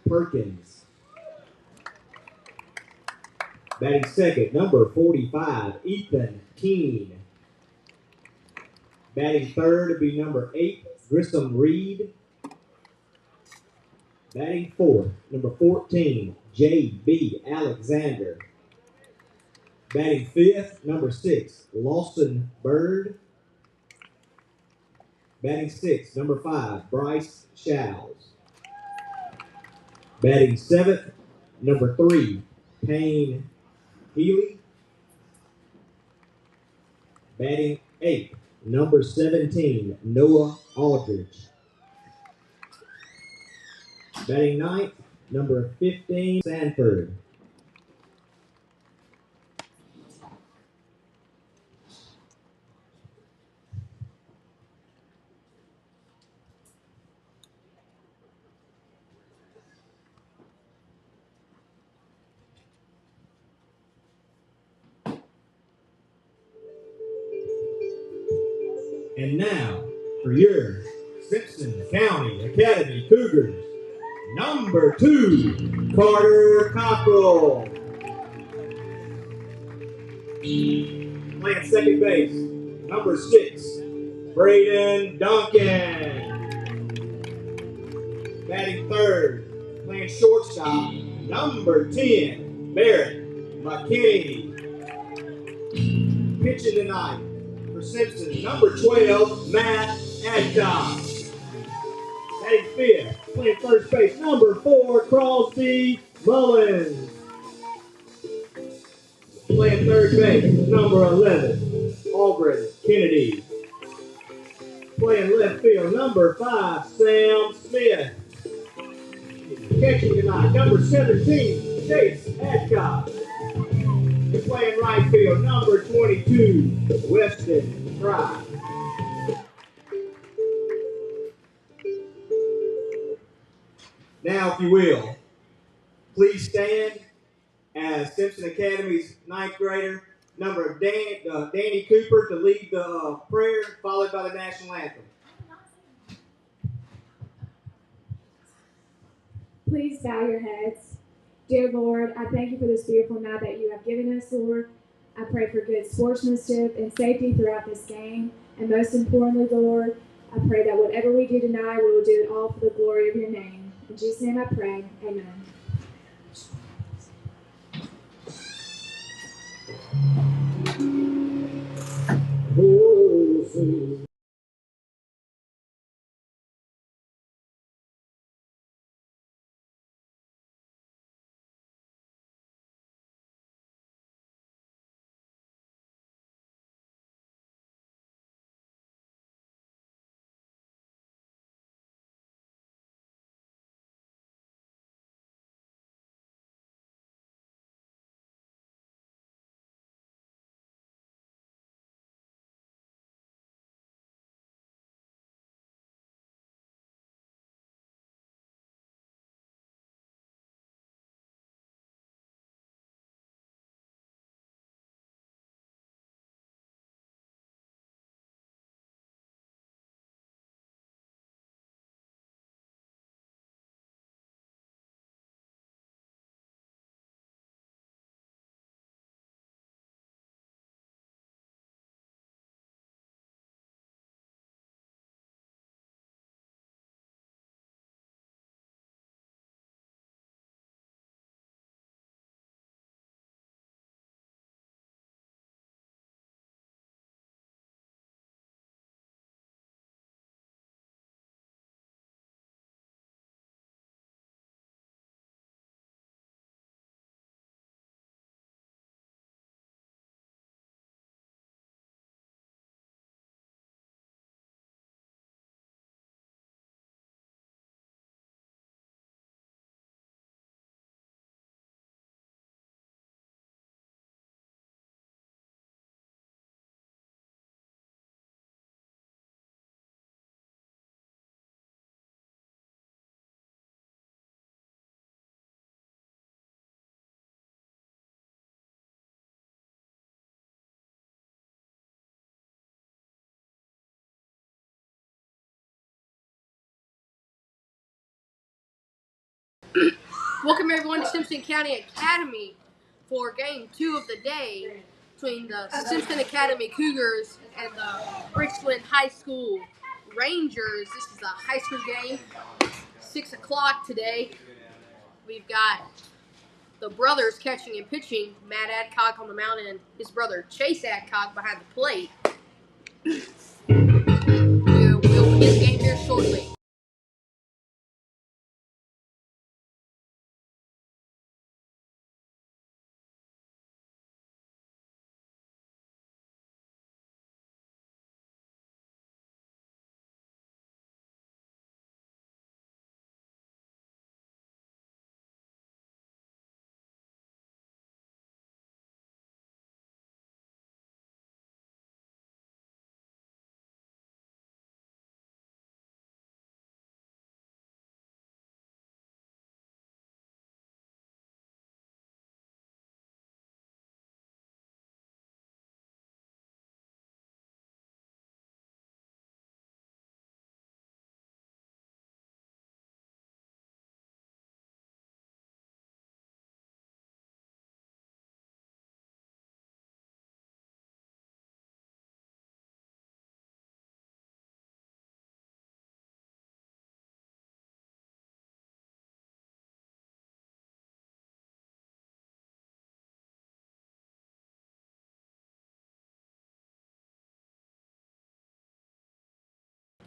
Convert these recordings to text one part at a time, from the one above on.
Perkins. Batting second, number 45, Ethan Keene. Batting third would be number 8, Grissom Reed. Batting fourth, number 14, J.B. Alexander. Batting fifth, number 6, Lawson Bird. Batting sixth, number 5, Bryce Showes. Batting seventh, number 3, Payne Healy. Batting eighth, number 17, Noah Aldridge. Batting ninth, number 15, Sanford. And now, for your Simpson County Academy Cougars, number 2, Carter Cockrell. Playing second base, number 6, Braden Duncan. Batting third, playing shortstop, number 10, Barrett McKinney. Pitching tonight for Simpson, number 12, Matt Adcock. Batting fifth, playing first base, number 4, Crosby Mullins. Playing third base, number 11, Aubrey Kennedy. Playing left field, number 5, Sam Smith. Catching tonight, number 17, Chase Adcock. And playing right field, number 22, Weston Fry. Now, if you will, please stand as Simpson Academy's 9th grader, number Danny Cooper, to lead the prayer, followed by the national anthem. Please bow your heads. Dear Lord, I thank you for this beautiful night that you have given us, Lord. I pray for good sportsmanship and safety throughout this game. And most importantly, Lord, I pray that whatever we do tonight, we will do it all for the glory of your name. In Jesus' name I pray. Amen. Welcome everyone to Simpson County Academy for game 2 of the day between the Simpson Academy Cougars and the Richland High School Rangers. This is a high school game, 6 o'clock today. We've got the brothers catching and pitching, Matt Adcock on the mound and his brother Chase Adcock behind the plate. We'll begin the game here shortly.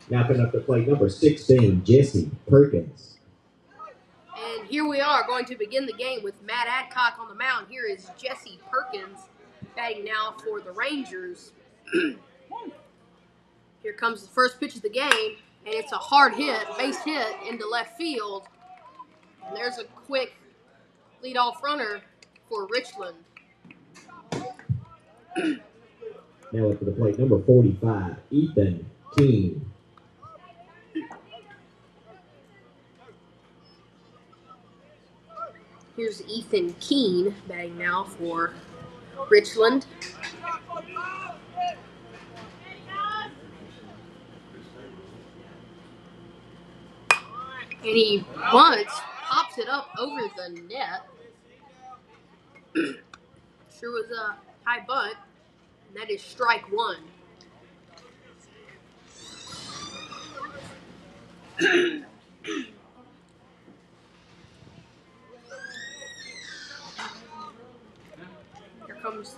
Now coming up to plate number 16, Jesse Perkins. And here we are going to begin the game with Matt Adcock on the mound. Here is Jesse Perkins batting now for the Rangers. Here comes the first pitch of the game, and it's a hard hit, base hit into left field. And there's a quick leadoff runner for Richland. Now up to the plate number 45, Ethan Keene. Here's Ethan Keene batting now for Richland. And he bunts, pops it up over the net. Sure was a high bunt, and that is strike one. Here comes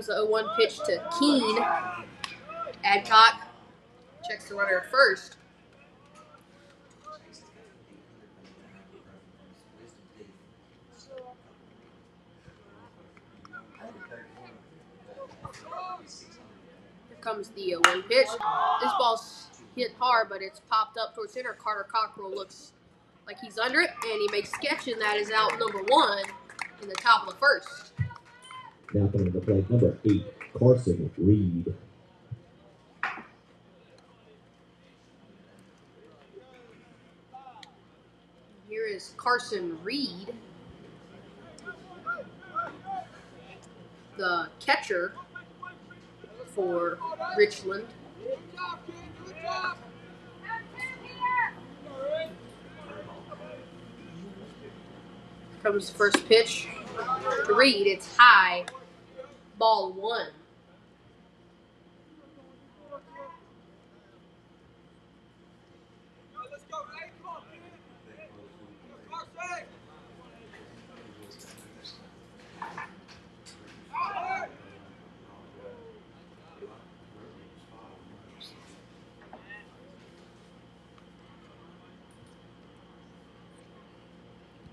the 0-1 pitch to Keene. Adcock checks the runner at first. Here comes the 0-1 pitch. This ball's hit hard, but it's popped up towards center. Carter Cockrell looks like he's under it, and he makes catch, and that is out number 1 in the top of the first. Now coming to the plate number 8, Carson Reed. Here is Carson Reed, the catcher for Richland. Comes the first pitch to Reed. It's high, ball 1.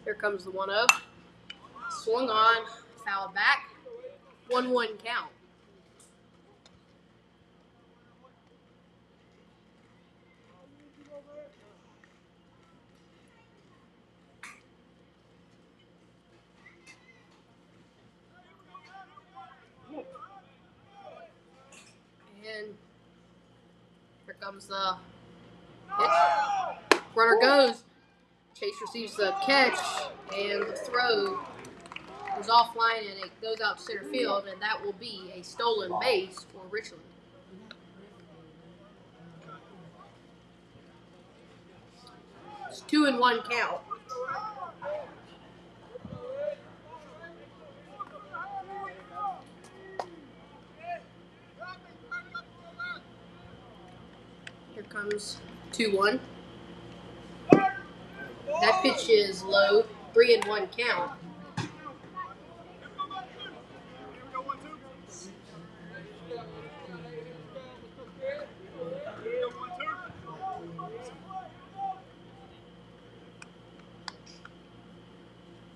Here comes the 1-0. Swung on, fouled back. 1-1 count. And here comes the pitch. Runner goes. Chase receives the catch, and the throw is offline, and it goes out to center field, and that will be a stolen base for Richland. Rangers. 2-1 count. Here comes 2-1. That pitch is low. 3-1 count.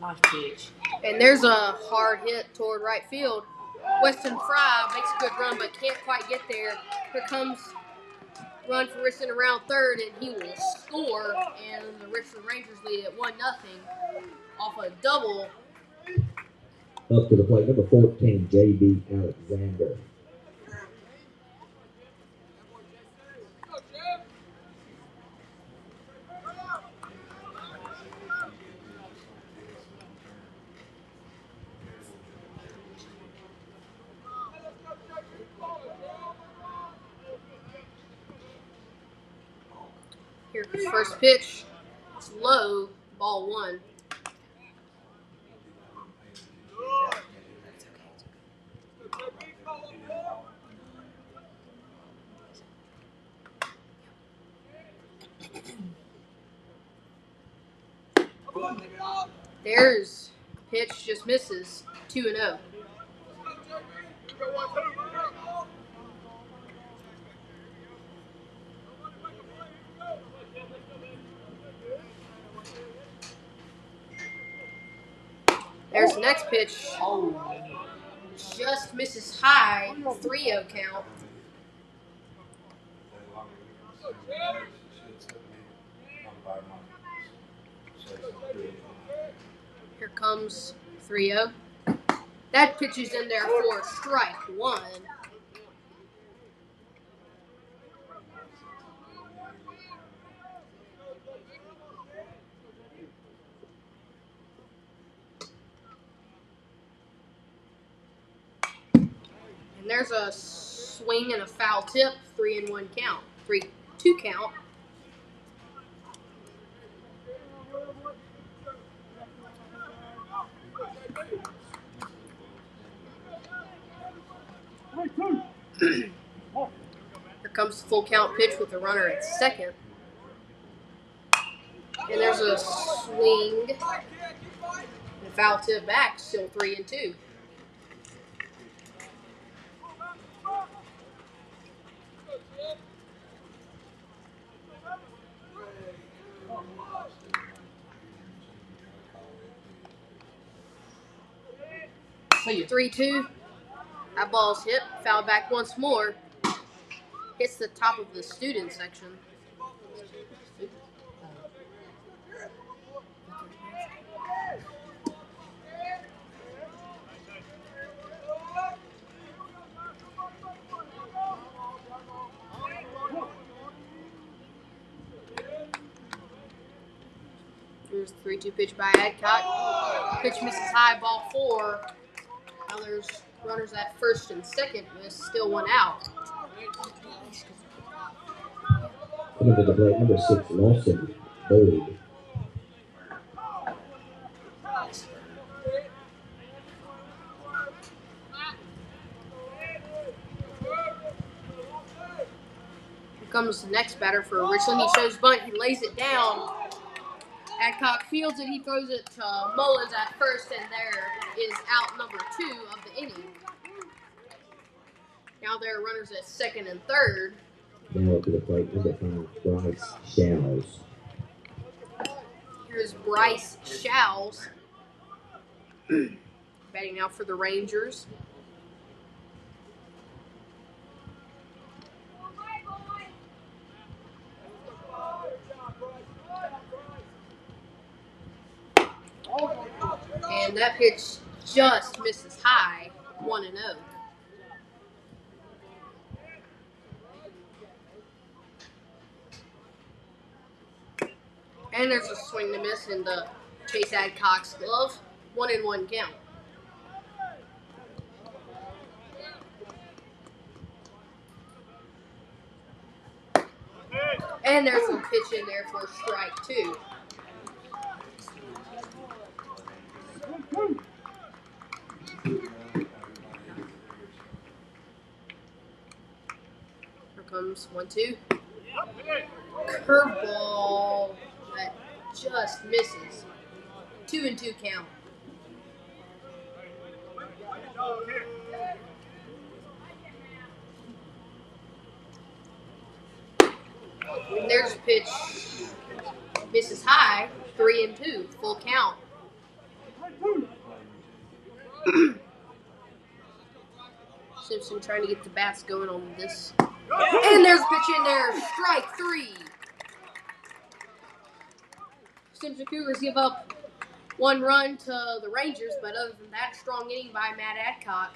Nice pitch. And there's a hard hit toward right field. Weston Fry makes a good run, but can't quite get there. Here comes run for Richland around third, and he will score. And the Richland Rangers lead at 1-0 off a double. Up to the plate, number 14, J.B. Alexander. Here's the first pitch. It's low, ball 1. There's pitch, just misses. 2-0. There's the next pitch. Just misses high. 3-0 count. Here comes 3-0. That pitch is in there for strike 1. And there's a swing and a foul tip. 3-1 count. 3-2 count. Here comes the full count pitch with the runner at second. And there's a swing and a foul tip back. Still 3-2. So you're 3-2. That ball's hit. Foul back once more. Hits the top of the student section. Here's the 3-2 pitch by Adcock. Pitch misses high, ball 4. Now there's runners at first and second with still 1 out. Coming to the plate, number 6, Lawson Bird. Here comes the next batter for Richland. He shows bunt. He lays it down. Adcock fields it. He throws it to Mullins at first, and there is out number 2 of the inning. Now there are runners at second and third. Now up to the plate, number 5, Bryce Showers. Here's Bryce Showers batting out for the Rangers. And that pitch just misses high, 1-0. And there's a swing to miss in the Chase Adcock's glove. 1-1 count. And there's a pitch in there for strike 2. Here comes 1-2. Curveball that just misses. 2-2 count. There's a pitch. Misses high. 3-2. Full count. Simpson trying to get the bats going on this. And there's a pitch in there. Strike 3. Simpson Cougars give up 1 run to the Rangers, but other than that, strong inning by Matt Adcock.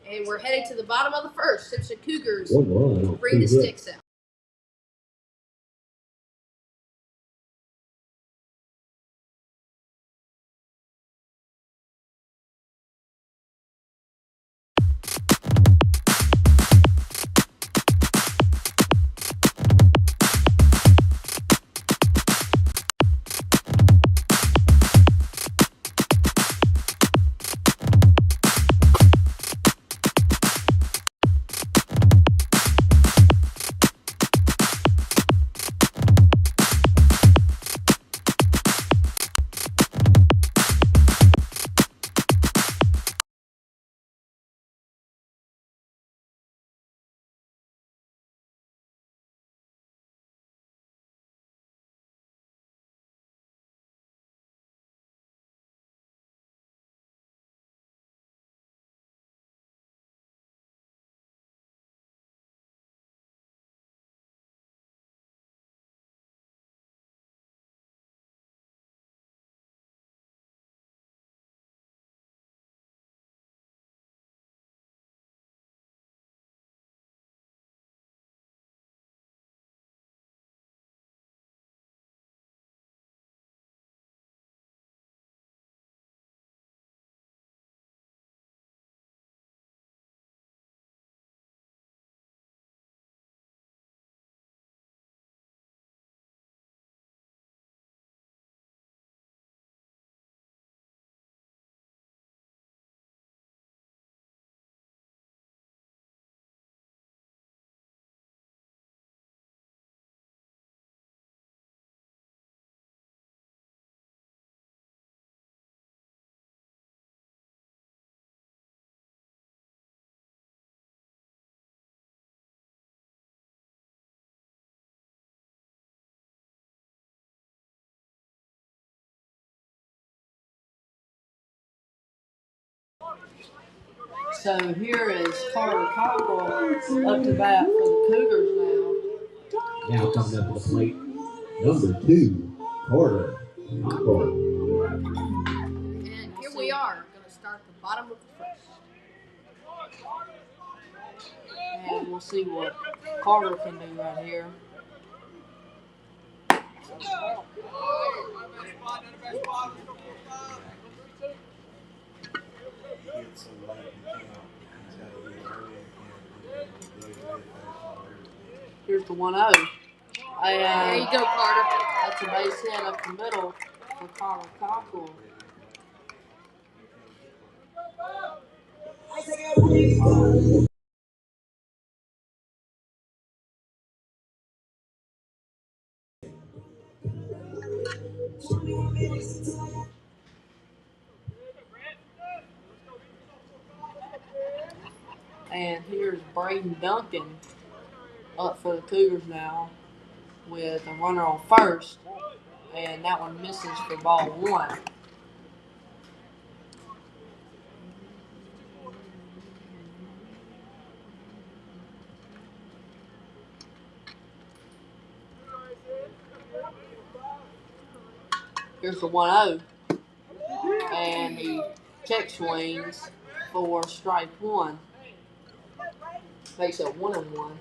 And we're heading to the bottom of the first. Simpson Cougars bring the sticks out. So here is Carter Cockrell up to bat for the Cougars now. Now coming up to the plate, number 2, Carter Cockrell. And here we are, going to start the bottom of the first. And we'll see what Carter can do right here. Here's the 1-0. There you go, Carter. That's a base hit up the middle for Carter Cockrell. And here's Braden Duncan up for the Cougars now with a runner on first. And that one misses for ball 1. Here's the 1-0. And he check swings for strike 1. Makes it 1-1.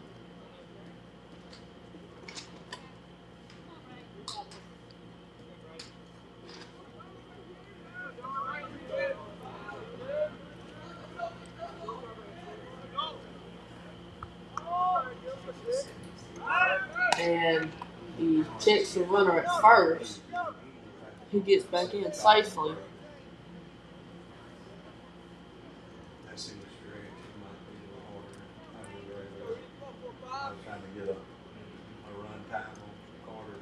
and he checks the runner at first. He gets back in safely. That seems stretch. It might be a little harder. I was trying to get a run tackle. Carter.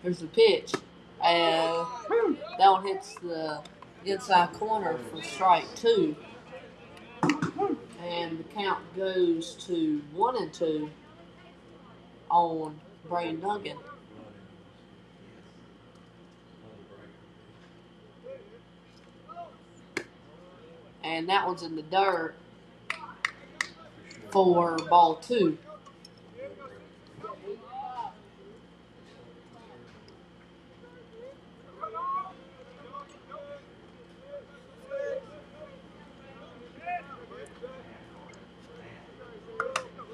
Here's the pitch. And that one hits the inside corner for strike 2. And the count goes to 1-2 on Braden Duncan. And that one's in the dirt for ball 2.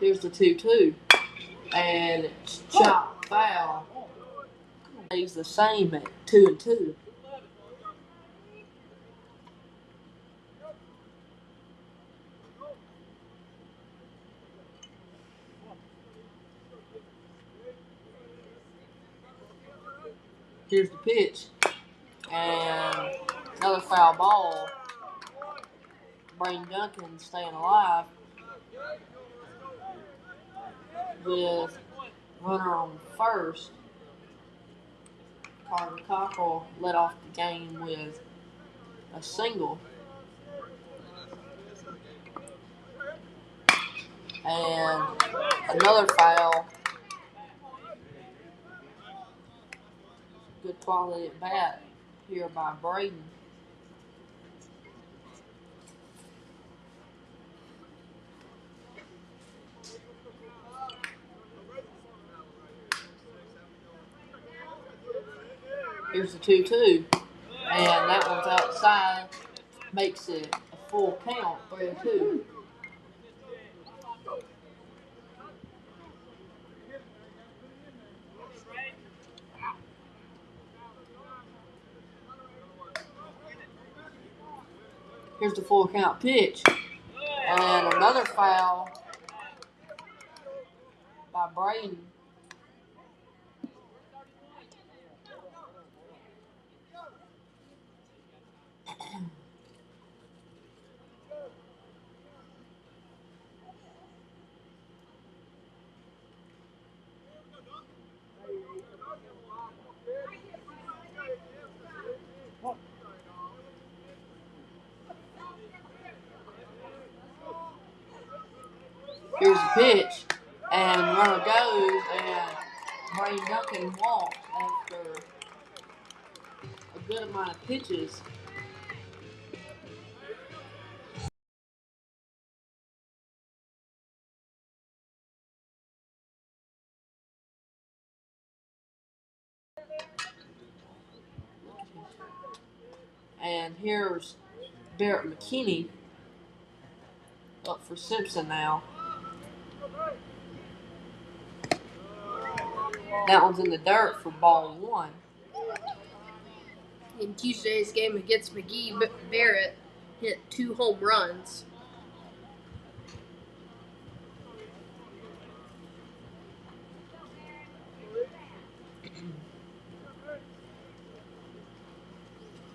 Here's the 2-2. And it's chop foul. Stays the same at 2-2. Here's the pitch. And another foul ball. Braden Duncan staying alive with runner on first. Carter Cockrell led off the game with a single. And another foul. Good quality at bat here by Braden. Here's the 2-2. And that one's outside. Makes it a full count, 3-2. Here's the full count pitch. And another foul by Braden. Here's the pitch. And runner goes, and Braden Duncan walks after a good amount of pitches. And here's Barrett McKinney up for Simpson now. That one's in the dirt for ball 1. In Tuesday's game against McGee, Barrett hit 2 home runs.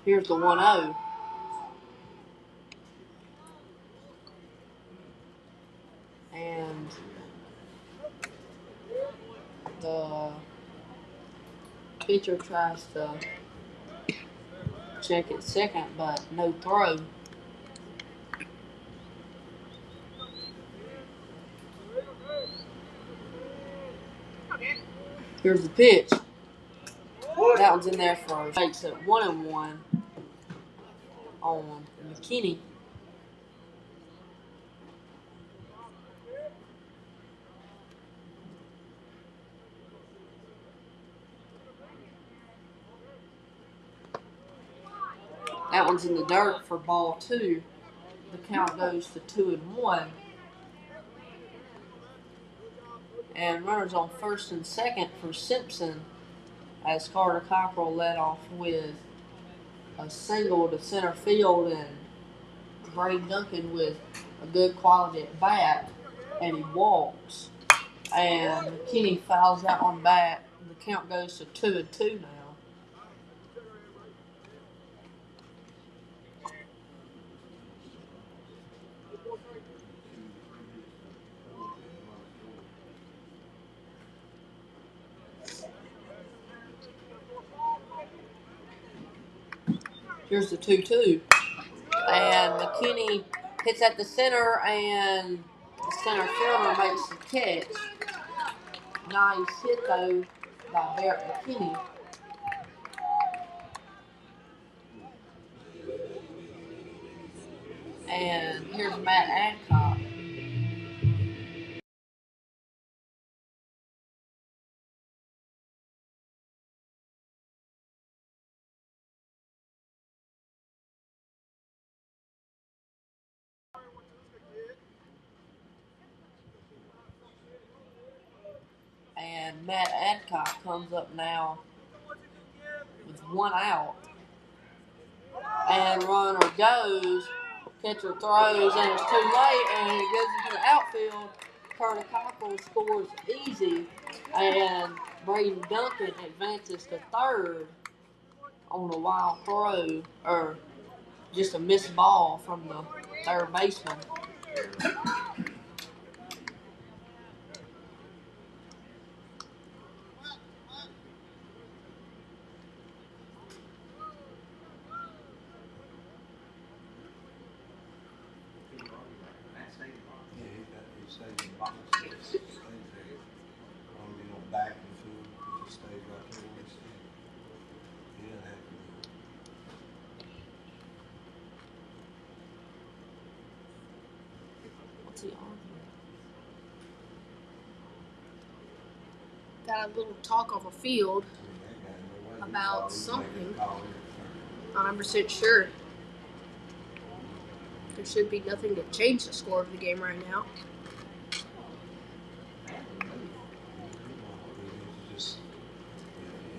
Here's the 1-0. And the pitcher tries to check at second, but no throw. Here's the pitch. That one's in there for makes it 1-1 on McKinney. That one's in the dirt for ball 2. The count goes to 2-1. And runners on first and second for Simpson as Carter Cockrell led off with a single to center field, and Braden Duncan with a good quality at bat. and he walks. And McKinney fouls that one back. The count goes to 2-2 now. Here's the 2-2. And McKinney hits at the center, and the center fielder makes the catch. Nice hit, though, by Barrett McKinney. And here's Matt Adcock. And Matt Adcock comes up now with 1 out. And runner goes, catcher throws, and it's too late, and it goes into the outfield. Carter Cockle scores easy, and Braden Duncan advances to third on a wild throw, or just a missed ball from the third baseman. He stays in the box. Stays there. Don't be no back and forth. He just stays right there where he stays. He doesn't have to move. What's he on here? Got a little talk on the field That guy, no way. about He's something. Not 100% sure. There should be nothing to change the score of the game right now. Just,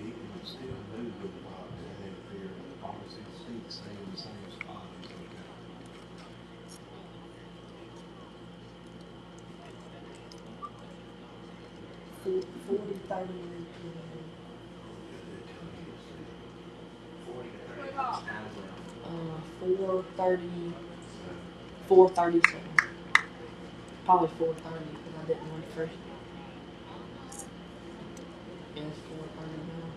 he can still move with the box, and if you're obviously feet stay in the same spot, he's okay. Uh, 4:37. Probably 4:30 because I didn't run first. Yeah, it's 4:30 now.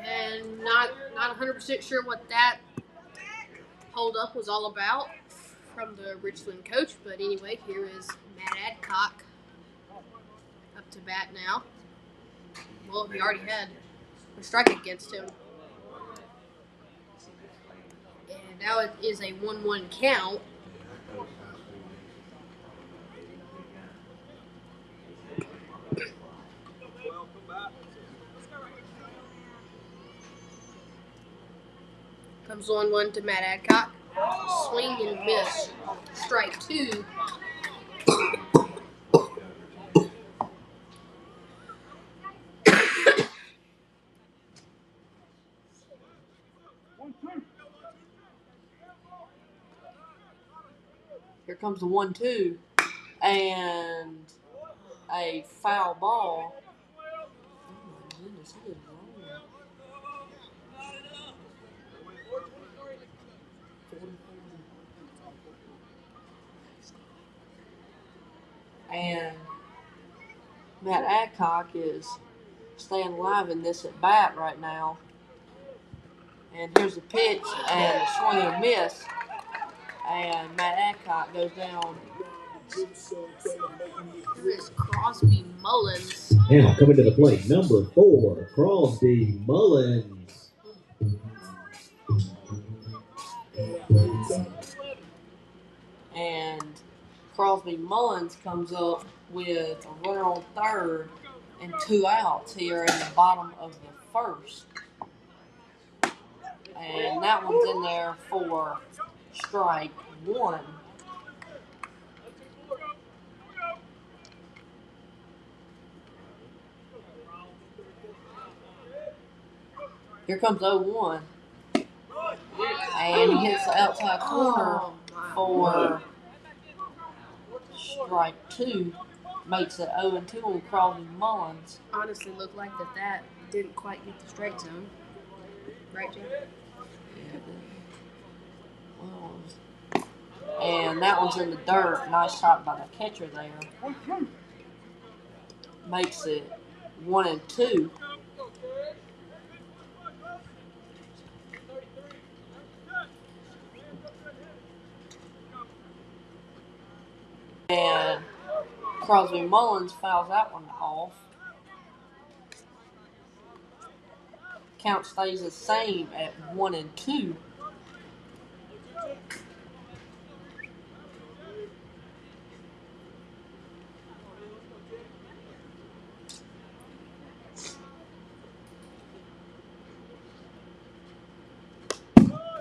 And not 100% sure what that hold up was all about from the Richland coach, but anyway, here is Matt Adcock up to bat now. Well, he already had a strike against him. And now it is a 1-1 count. Comes 1-1 to Matt Adcock. Swing and miss. Strike 2. Here comes the 1-2, and a foul ball. Oh my goodness, he is wrong. And Matt Adcock is staying alive in this at bat right now. And here's the pitch, and a swing and a miss. And Matt Adcock goes down Miss Crosby Mullins. Now coming to the plate, number 4, Crosby Mullins. And Crosby Mullins comes up with a runner on third and 2 outs here in the bottom of the first. And that one's in there for strike 1. Here comes 0-1. And he hits the outside corner for strike 2. Makes it 0-2 on Crosby Mullins. Honestly, looked like that didn't quite get the strike zone. Right, Jay? And that one's in the dirt. Nice shot by the catcher there. Makes it 1-2. And Crosby Mullins fouls that one off. Count stays the same at 1-2.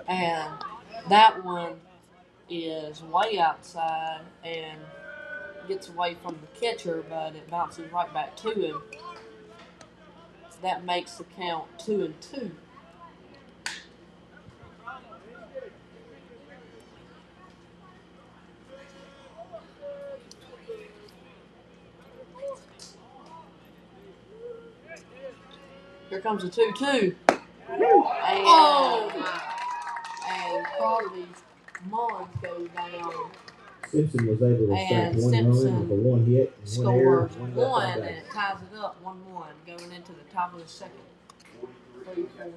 And that one is way outside and gets away from the catcher, but it bounces right back to him. That makes the count 2-2. Here comes a 2-2. And Crosby Mullins goes down. Simpson was able to stack And one run Simpson with a 1 hit, 1 error, Scores 1 1 left on and base. it ties it up 1-1 going into the top of the second. 3-4.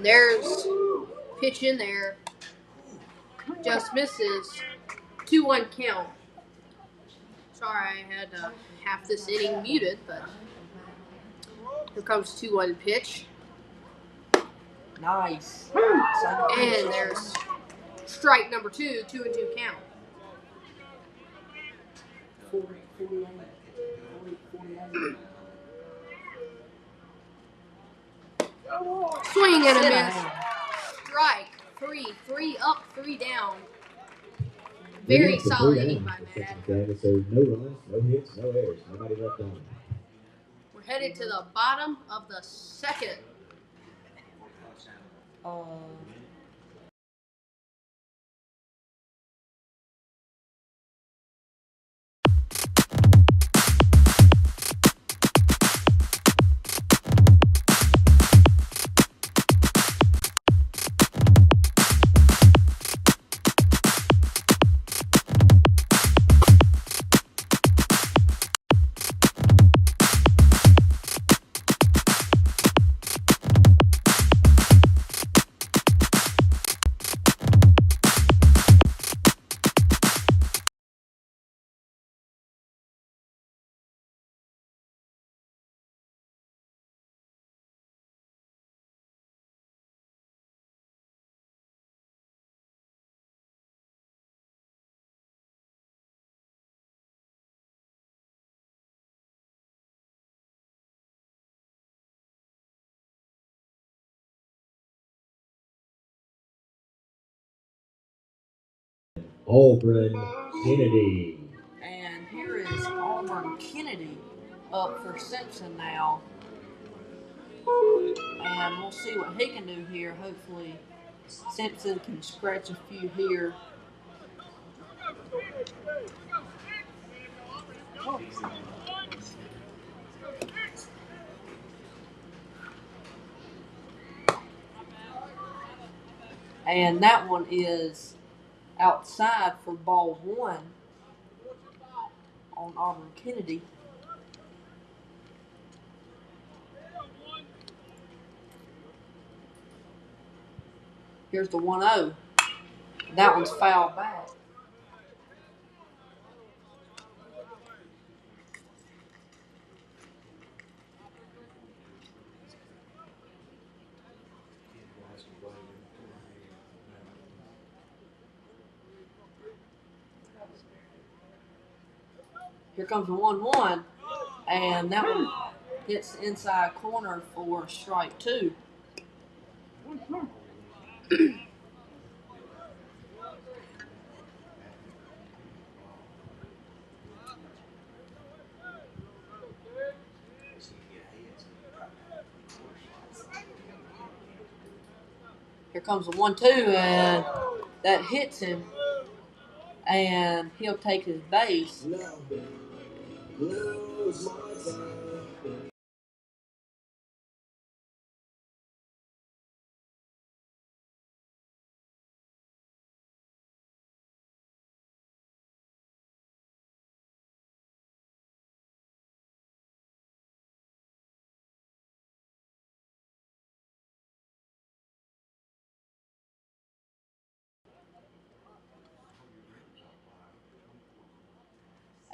There's pitch in there. Just misses. 2-1 count. Sorry, I had half this inning muted, but here comes 2-1 pitch. Nice. And there's strike number 2, 2-2 count. 48. Swing and a miss. Strike. 3 up, 3 down. Very solid inning by Matt. So no runs, no hits, no errors, nobody left on. We're headed to the bottom of the second. Auburn Kennedy. And here is Auburn Kennedy up for Simpson now. And we'll see what he can do here. Hopefully Simpson can scratch a few here. And that one is outside for ball 1 on Auburn Kennedy. Here's the 1-0. That one's fouled back. Here comes the 1-1, and that one hits the inside corner for strike 2. Here comes the 1-2, and that hits him, and he'll take his base.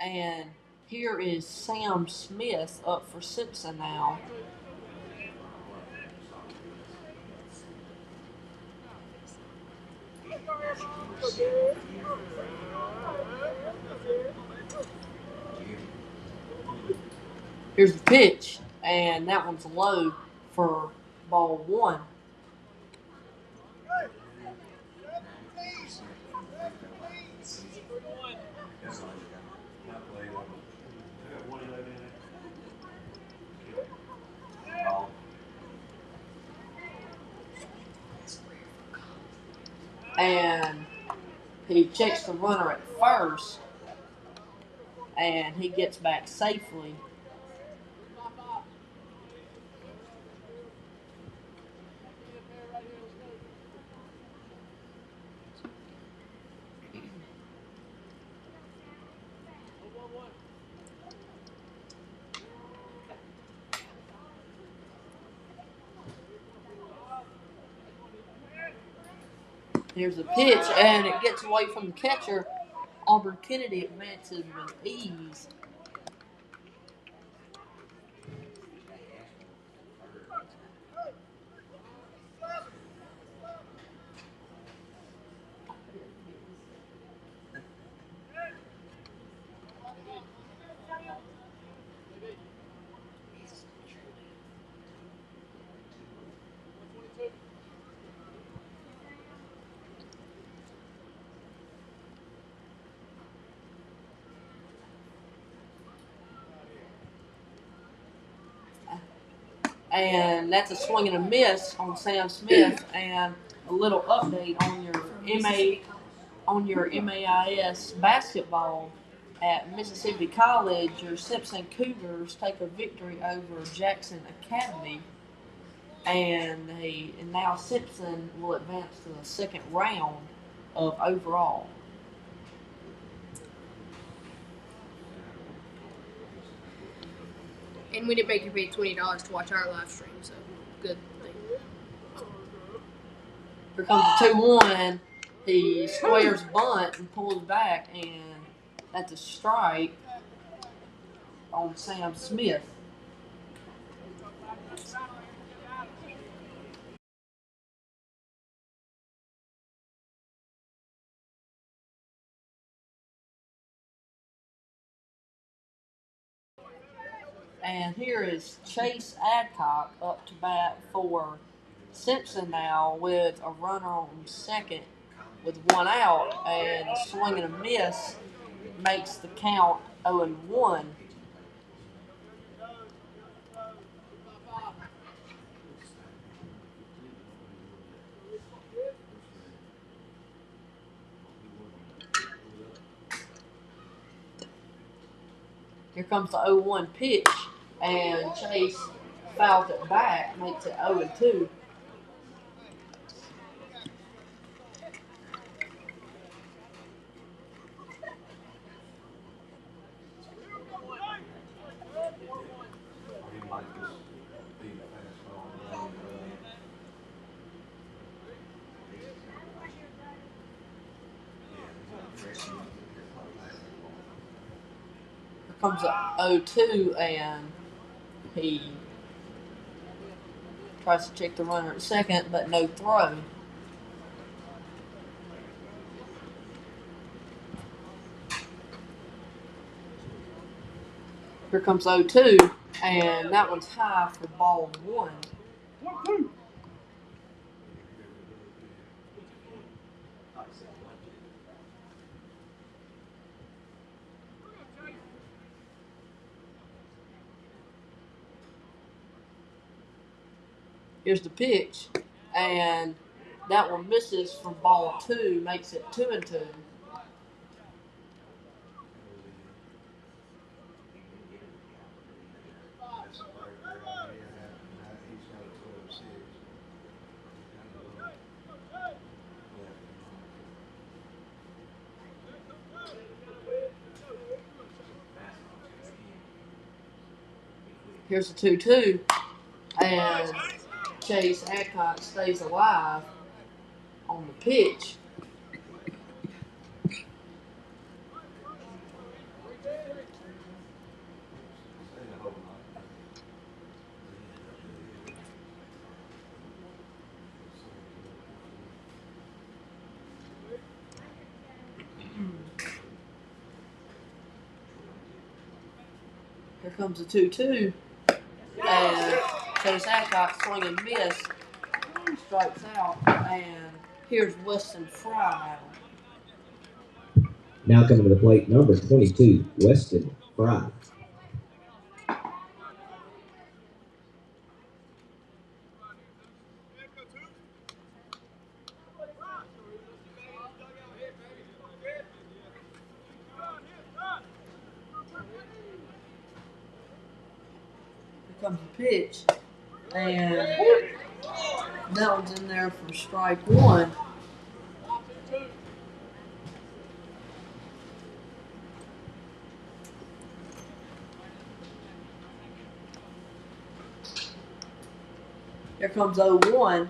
And here is Sam Smith up for Simpson now. Here's the pitch, and that one's low for ball 1. And he checks the runner at first, and he gets back safely. Here's the pitch, and it gets away from the catcher. Auburn Kennedy advances with ease. And that's a swing and a miss on Sam Smith. And a little update on your MAIS basketball at Mississippi College. Your Simpson Cougars take a victory over Jackson Academy, and now Simpson will advance to the second round of overall. And we didn't make you pay $20 to watch our live stream, so good thing. Here comes the 2-1. He squares bunt and pulls back, and that's a strike on Sam Smith. And here is Chase Adcock up to bat for Simpson now with a runner on second with one out, and a swing and a miss makes the count 0-1. Here comes the 0-1 pitch, and Chase fouls it back, makes it 0-2. Here comes the 0-2, and he tries to check the runner at second, but no throw. Here comes 0-2, and that one's high for ball 1. Here's the pitch, and that one misses for ball 2, makes it 2-2. Here's the 2-2, and Chase Adcock stays alive on the pitch. Here comes the 2-2, and Chase Adcock swing and miss, strikes out, and here's Weston Fry now. Now coming to the plate, number 22, Weston Fry. Here comes the pitch, and that one's in there for strike 1. Here comes 0-1,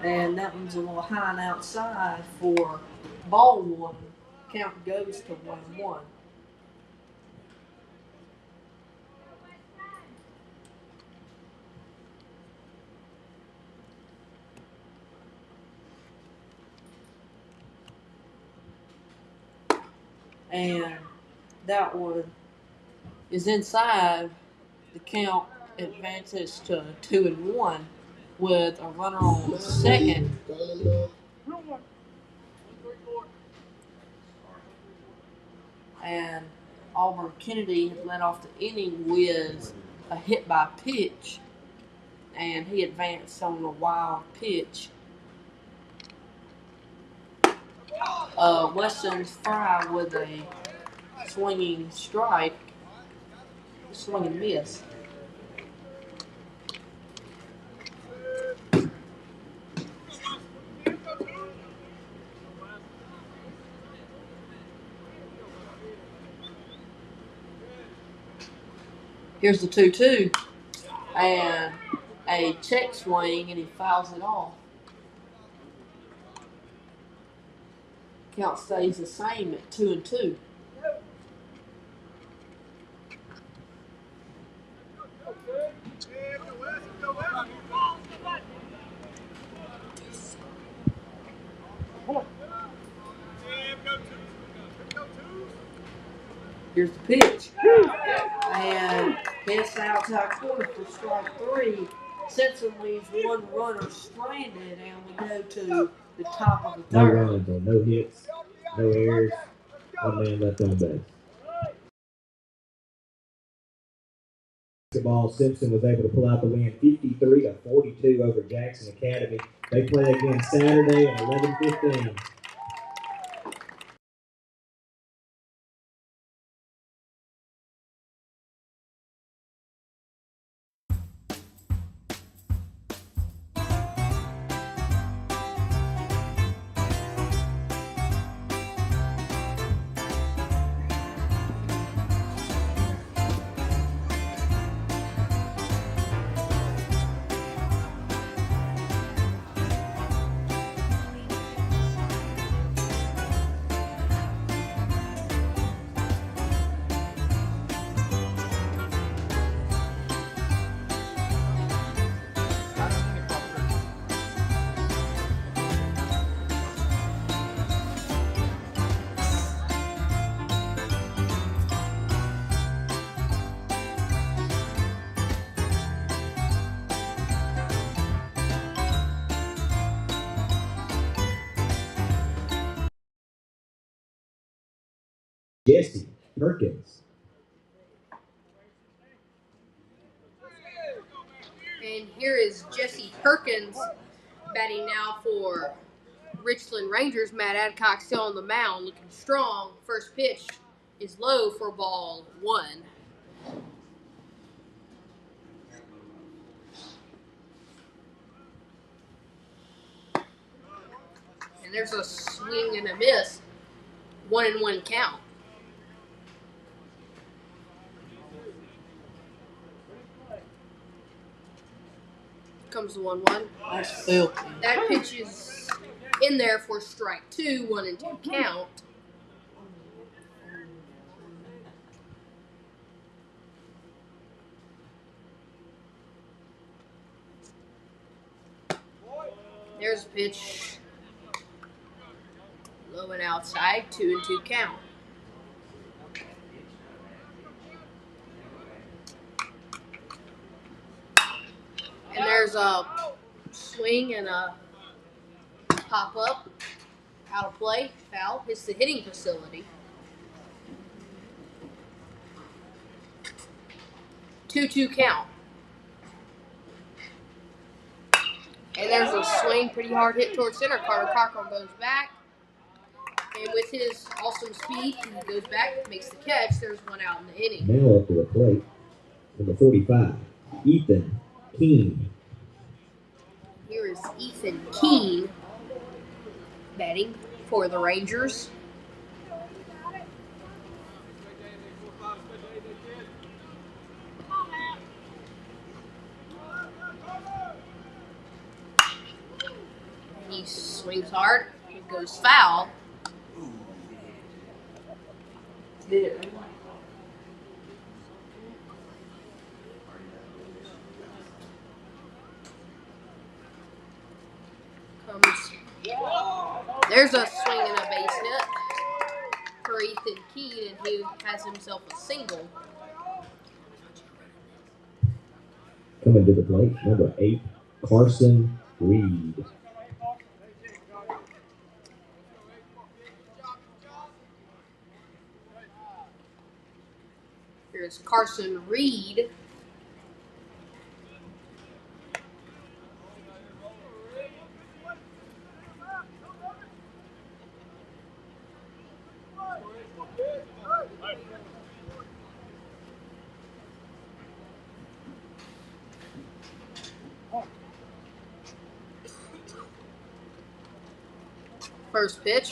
And that one's a little high and outside for ball one. Count goes to 1-1. And that one is inside. The count advances to 2-1 with a runner on second. And Auburn Kennedy had led off the inning with a hit by pitch, and he advanced on a wild pitch. Weston's Fry with a swinging strike, swing and miss. Here's the 2-2, and a check swing, and he fouls it off. Count stays the same at 2-2. Here's the pitch. And hits outside corner for strike 3. Simpson leaves one runner stranded, and we go to the top of the No third. runs on no hits, no errors, 1 man left on base. Basketball, Simpson was able to pull out the win 53-42 over Jackson Academy. They play again Saturday at 11:15. Jesse Perkins. And here is Jesse Perkins batting now for Richland Rangers. Matt Adcock still on the mound, looking strong. First pitch is low for ball 1. And there's a swing and a miss. 1-1 count. Comes the 1-1. That's filthy. That pitch is in there for strike 2, 1-2 count. There's a pitch. Low and outside, 2-2 count. And there's a swing and a pop up. Out of play, foul. Hits the hitting facility. 2-2 count. And there's a swing, pretty hard hit towards center. Carter Cochran goes back. And with his awesome speed, he goes back, makes the catch. There's one out in the inning. Now up to the plate, number 45, Ethan Keene. Here is Ethan Keene batting for the Rangers. He swings hard. It goes foul. Did it? There's a swing and a base hit for Ethan Keene, and he has himself a single. Coming to the plate, number 8, Carson Reed. Here's Carson Reed. First pitch.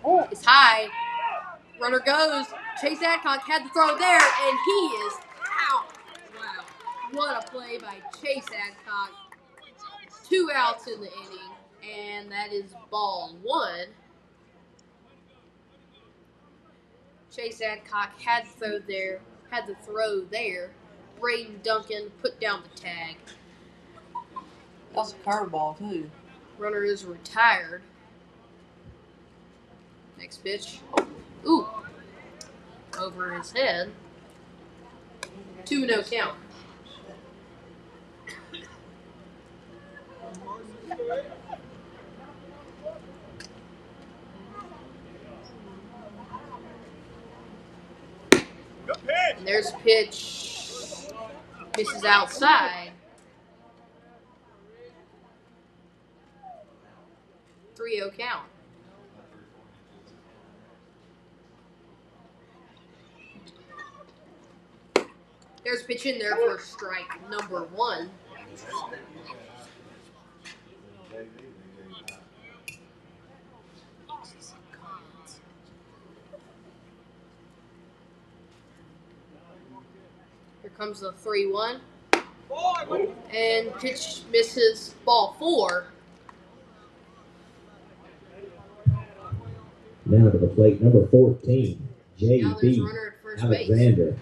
It's high. Runner goes. Chase Adcock had the throw there, and he is out. Wow. What a play by Chase Adcock. 2 outs in the inning, and that is ball 1. Chase Adcock had the throw there. Braden Duncan put down the tag. That's a curveball, too. Runner is retired. Next pitch. Ooh. Over his head. 2-0 count. And there's a pitch. Misses outside. 3-0 count. There's a pitch in there for strike number 1. Here comes the 3-1. And pitch misses, ball 4. Now to the plate, number 14, Now there's a J.B. runner at first base. Alexander.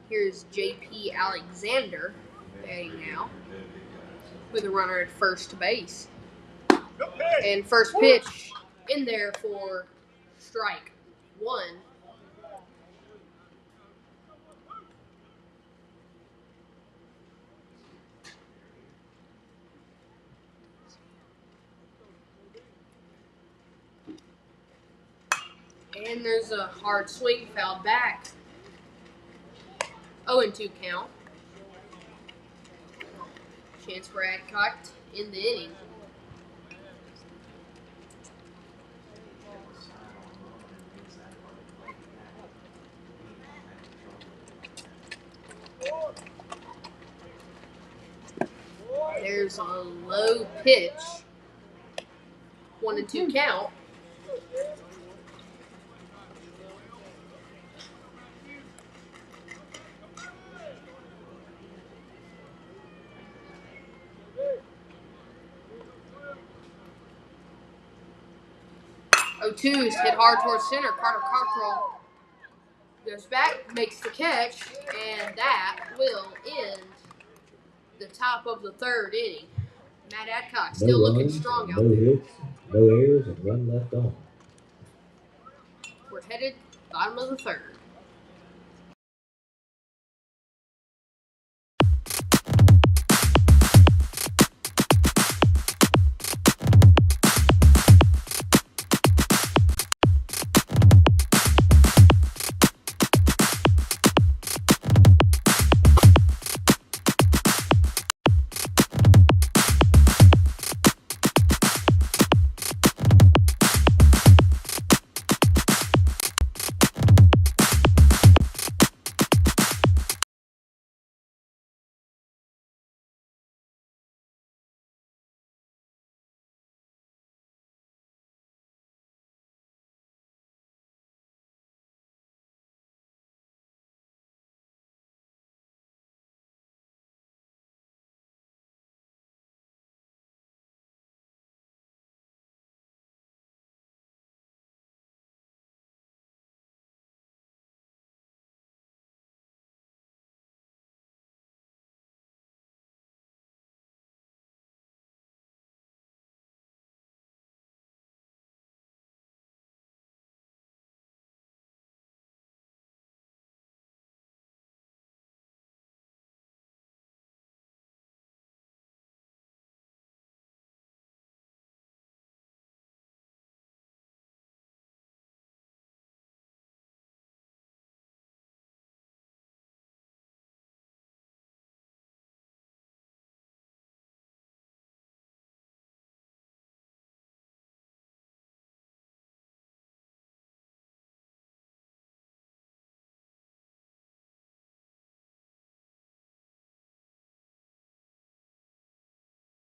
Here's J.P. Alexander batting now with a runner at first base. And first pitch in there for strike 1. And there's a hard swing, fouled back. 0-2 count. Chance for Adcock in the inning. There's a low pitch. 1-2 count. O'Two's hit hard towards center. Carter Cockrell goes back, makes the catch, and that will end the top of the 3rd inning. Matt Adcock still looking strong out no there. hits, no errors, and 1 left on. We're headed bottom of the 3rd.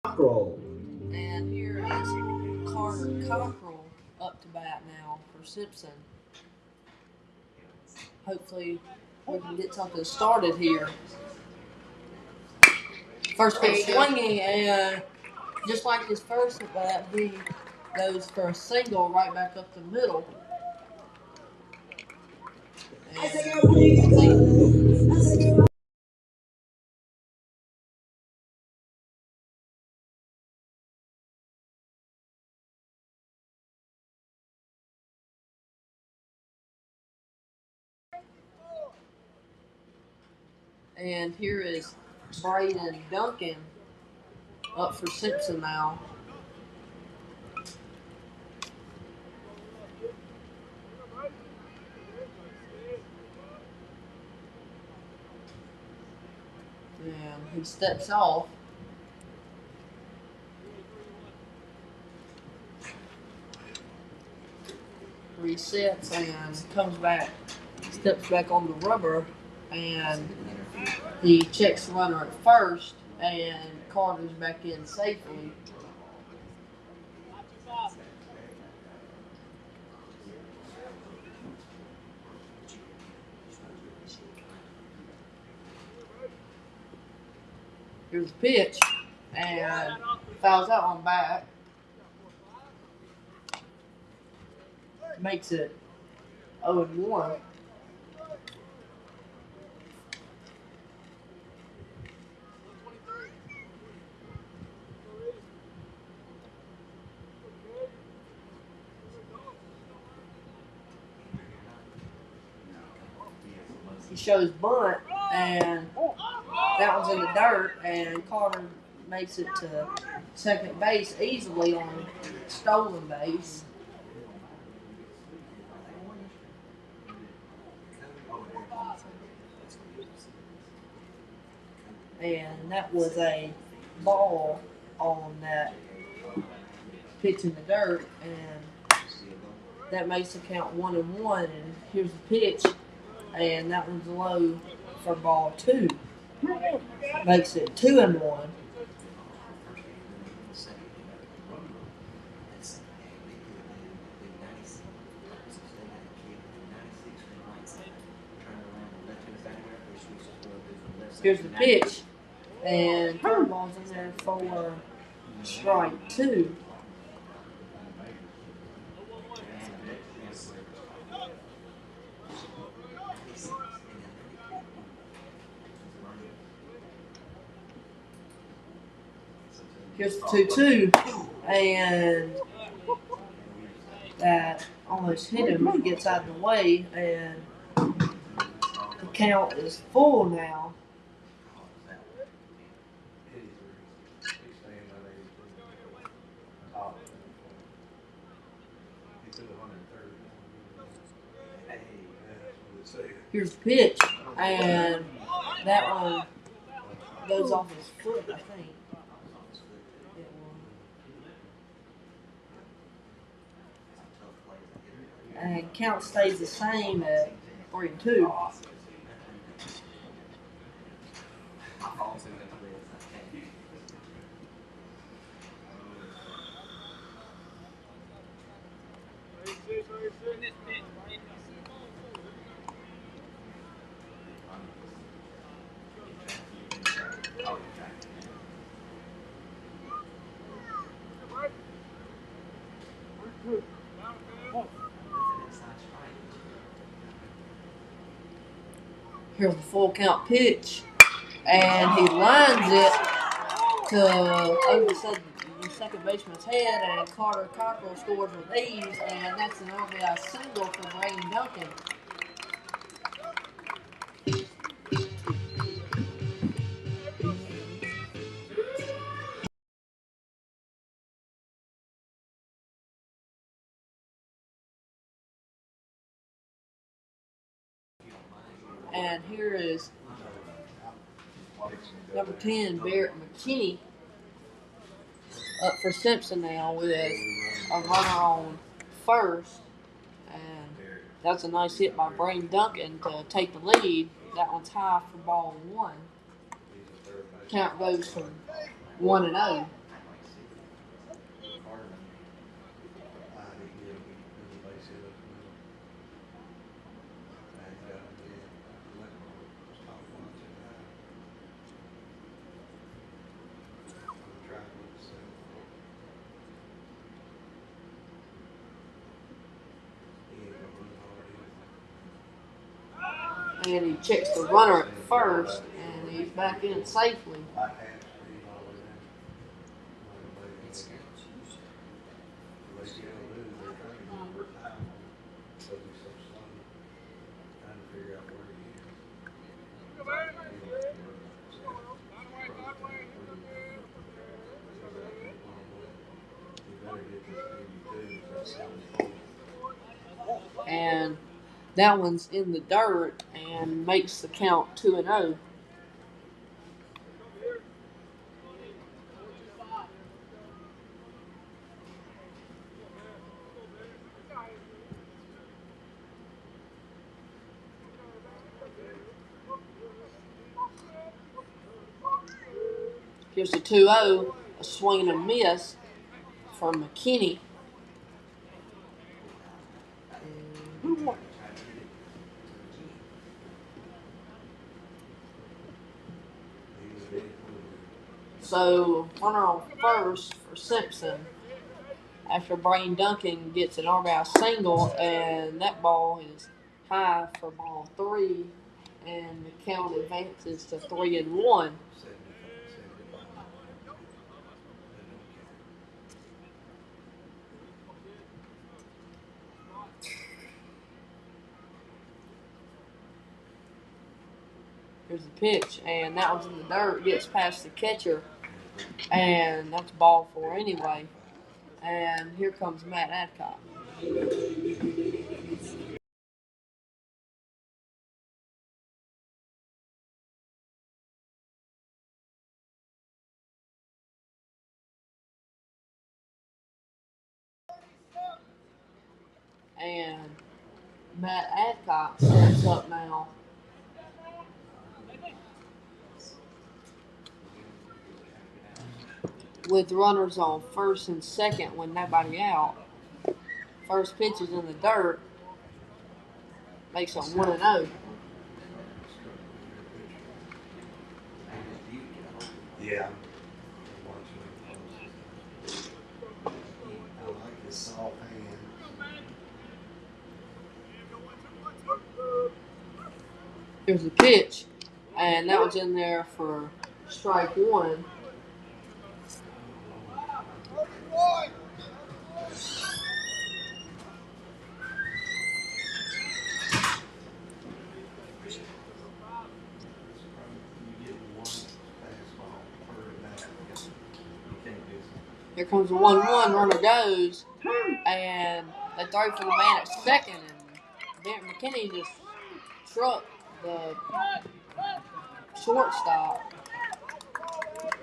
Cockrell. And here is Carter Cockrell up to bat now for Simpson. Hopefully we can get something started here. First pitch swinging, and just like his first at bat, he goes for a single right back up the middle. And here is Braden Duncan up for Simpson now. And he steps off. Resets and comes back, steps back on the rubber, and he checks the runner at first, and Carter's back in safely. Here's the pitch, and fouls out on back. Makes it 0-1. He shows bunt, and that one's in the dirt, and Carter makes it to second base easily on stolen base. And that was a ball on that pitch in the dirt, and that makes the count 1-1. And here's the pitch, and that one's low for ball 2. Makes it 2-1. Here's the pitch, and curveball's in there for strike 2. Here's the 2-2, and that almost hit him. He gets out of the way, and the count is full now. Here's the pitch, and that one goes off his foot, I think. And count stays the same at 3-2. Here's the full count pitch, and he lines it to over the second baseman's head, and Carter Cockrell scores with ease, and that's an RBI single for Braden Duncan. And here is number 10, Barrett McKinney, up for Simpson now with a runner on first. And that's a nice hit by Braden Duncan to take the lead. That one's high for ball 1. Count goes from 1-0. and he checks the runner at first, and he's back in safely. Like half speed all the way down. They still do, they're trying to get over time because he's so slow. Trying to figure out where he is. And that one's in the dirt and makes the count 2-0. Here's the 2-0, a swing and a miss from McKinney. So, runner on first for Simpson after Brain Duncan gets an RBI single, and that ball is high for ball 3, and the count advances to 3-1. Here's the pitch, and that one's in the dirt, gets past the catcher, and that's ball 4 anyway. And here comes Matt Adcock. And Matt Adcock steps up now. With runners on first and second with nobody out. First pitch is in the dirt. Makes it 1-0. Yeah. I like his soft hand. Here's the pitch. And that was in there for strike 1. Here comes the 1-1, runner goes, and they throw for the man at second, and McKinney just struck the shortstop,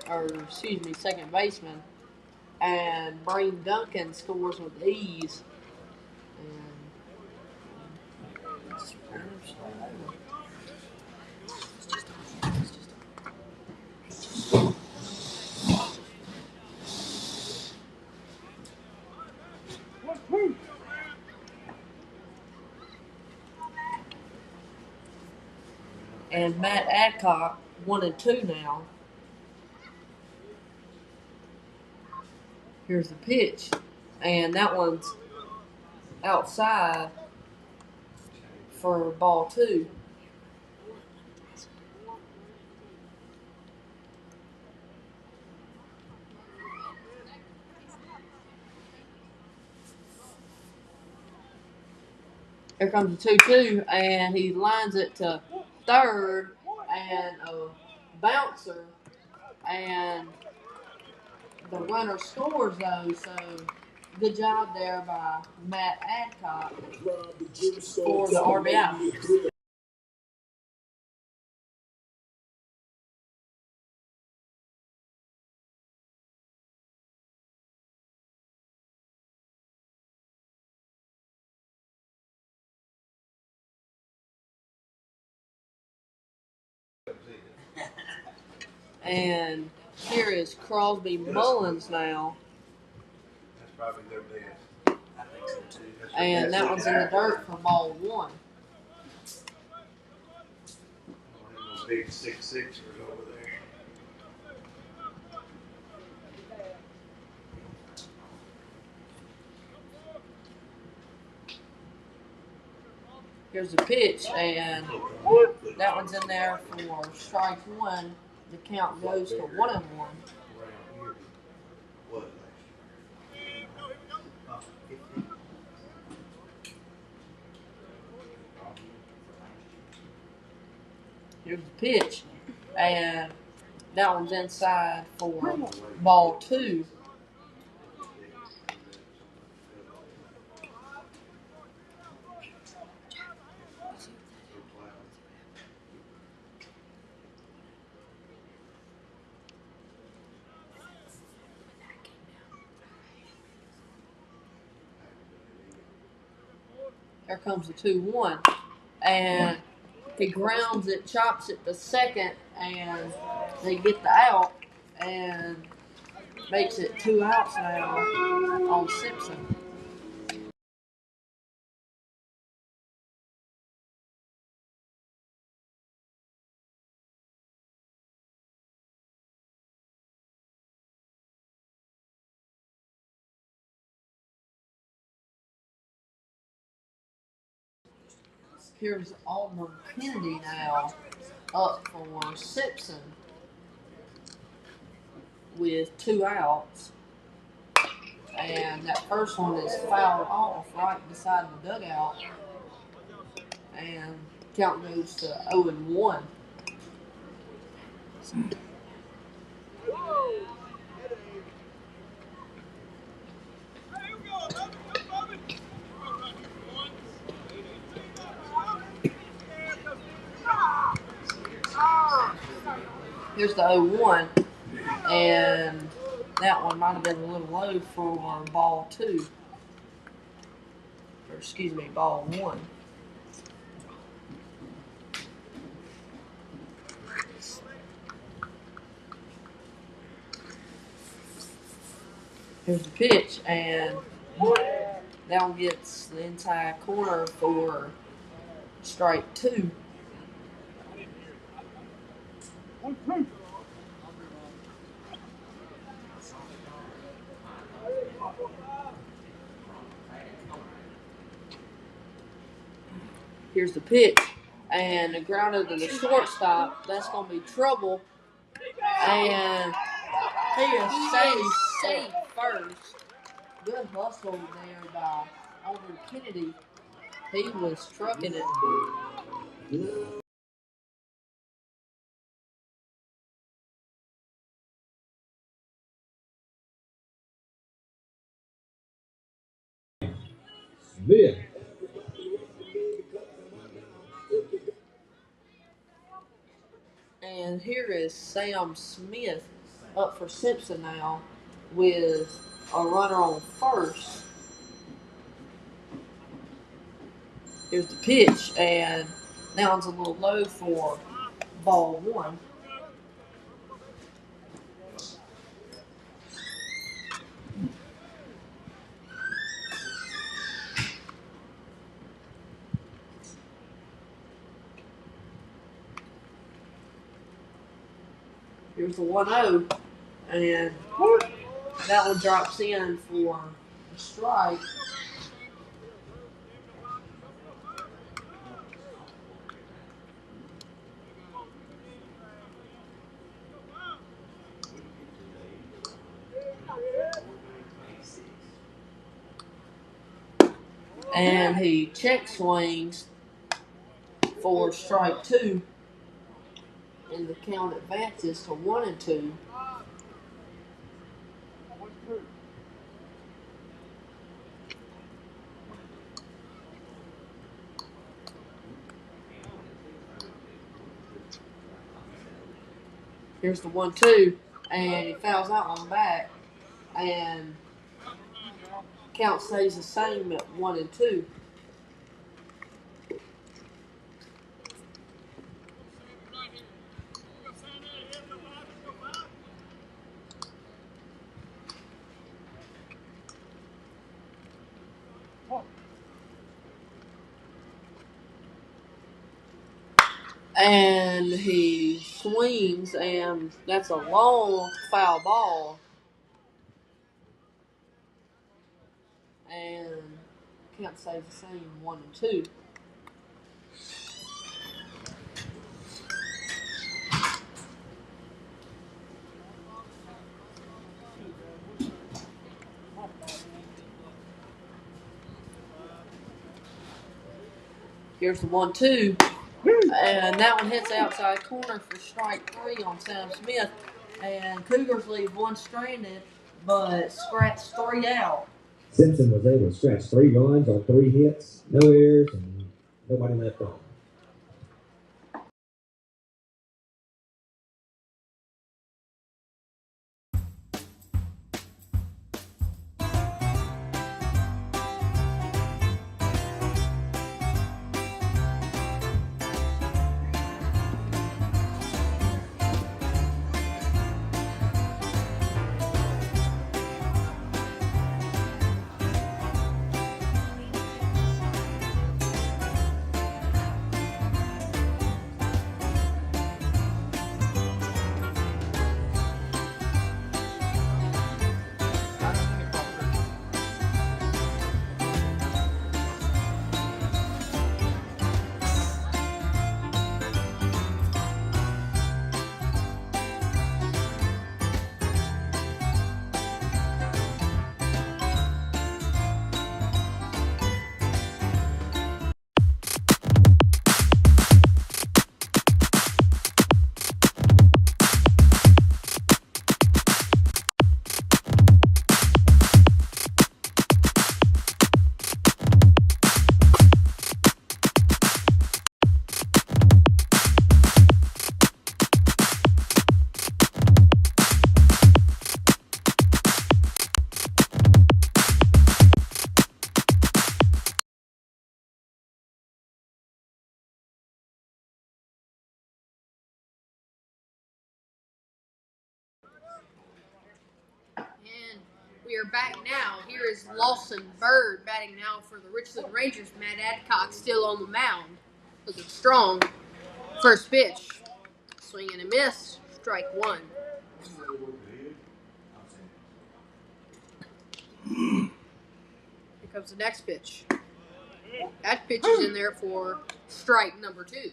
or excuse me, second baseman, and Brain Duncan scores with ease. And Matt Adcock 1-2 now. Here's the pitch, and that one's outside for ball 2. Here comes the 2-2, and he lines it to third, and a bouncer, and the runner scores though, so good job there by Matt Adcock for the RBI. And here is Crosby Mullins now. That's probably their best. I think so too. And that one's in the dirt for ball 1. One of those big 6'6"ers over there. Here's the pitch, and that one's in there for strike one. The count goes to 1-1. Here's the pitch, and that one's inside for ball 2. Here comes the 2-1, and he grounds it, chops it to second, and they get the out, and makes it 2 outs now on Simpson. Here's Auburn Kennedy now up for Simpson with 2 outs. And that first one is fouled off right beside the dugout. And count goes to 0-1. Here's the 0-1, and that one might have been a little low for ball 2. Or excuse me, ball 1. Here's the pitch, and that one gets the inside corner for strike 2. Here's the pitch, and the grounded to the shortstop. That's going to be trouble, and he is safe first. Good hustle there by Auburn Kennedy. He was trucking it. Smith. And here is Sam Smith up for Simpson now with a runner on first. Here's the pitch, and that one's a little low for ball 1. Here's the 1-0, and that one drops in for a strike. And he check swings for strike 2, and the count advances to 1-2. Here's the 1-2, and he fouls that one back, and count stays the same at 1-2. And he swings, and that's a long foul ball. And count stays the same, 1-2. Here's the 1-2. And that one hits outside corner for strike 3 on Sam Smith. And Cougars leave one stranded, but scratch 3 out. Simpson was able to scratch 3 runs on 3 hits, no errors, and nobody left on. And we are back now. Here is Lawson Bird batting now for the Richland Rangers. Matt Adcock still on the mound. Looking strong. First pitch. Swing and a miss. Strike 1. Here comes the next pitch. That pitch is in there for strike number 2.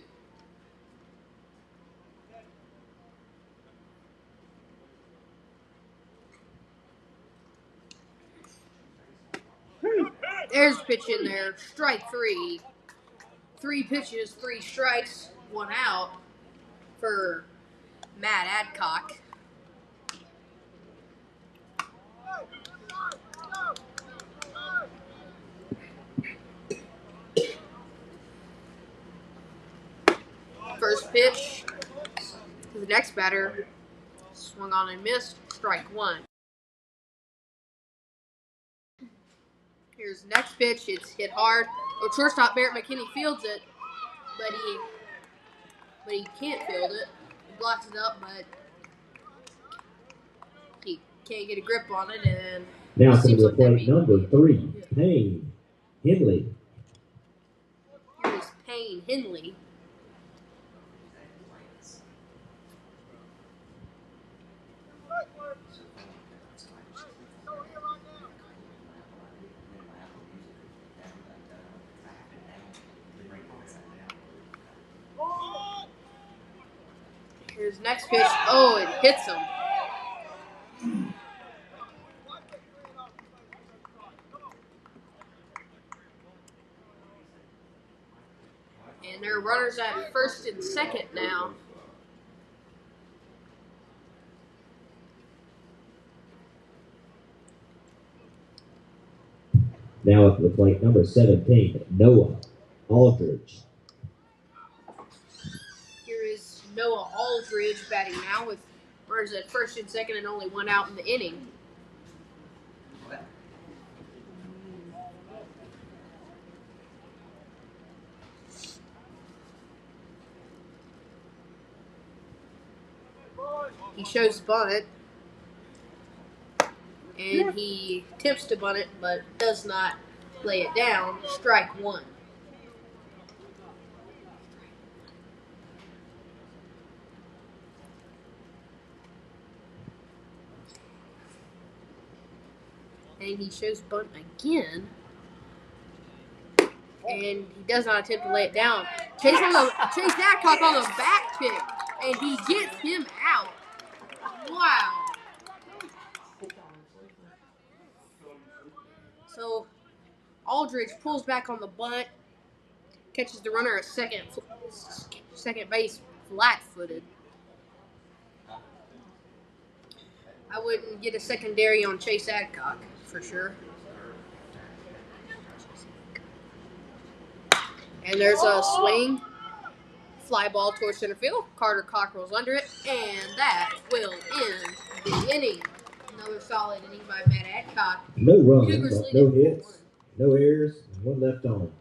There's a pitch in there. Strike 3. 3 pitches, 3 strikes, 1 out for Matt Adcock. First pitch to the next batter. Swung on and missed. Strike 1. Here's the next pitch. It's hit hard. Shortstop Barrett McKinney fields it, but he can't field it. He blocks it up, but he can't get a grip on it. And Now it coming seems to like the that plate, number 3, Payne Henley. Here's Payne Henley. Here's the next pitch. Oh, it hits him. And there are runners at first and second now. Now up to the plate, number 17, Noah Aldridge. Here is Noah Aldridge batting now with runners at first and second and only 1 out in the inning. He shows bunt, and he attempts to bunt it, but does not lay it down. Strike 1. And he shows bunt again, and he does not attempt to lay it down. Chase Adcock on the back pick, and he gets him out. Wow. So Aldridge pulls back on the bunt, catches the runner at second base flat-footed. I wouldn't get a secondary on Chase Adcock for sure. And there's a swing. Fly ball towards center field. Carter Cockrell's under it, and that will end the inning. Another solid inning by Matt Adcock. No runs, Cougars but lead no it hits, 4-1. no errors, and one left on.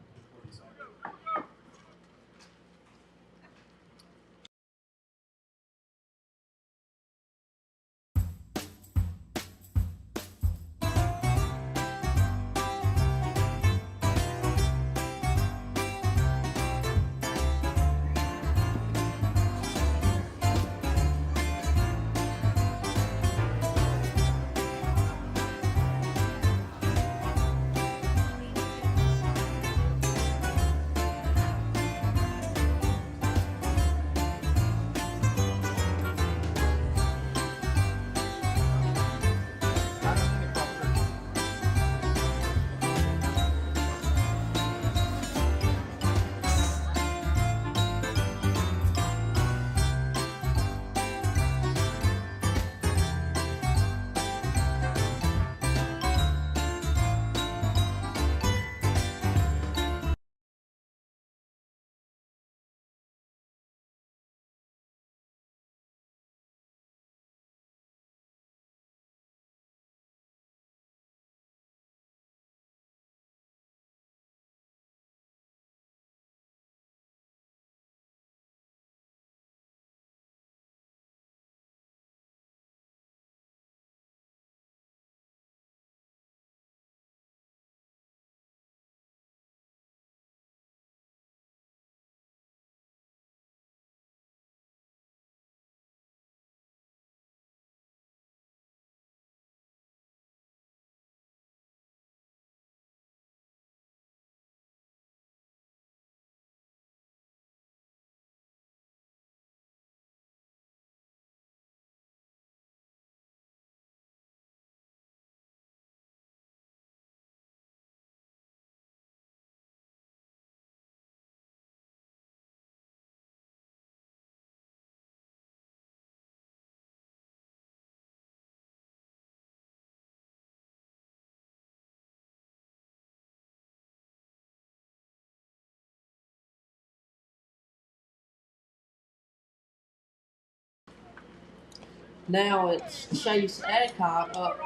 Now it's Chase Adcock up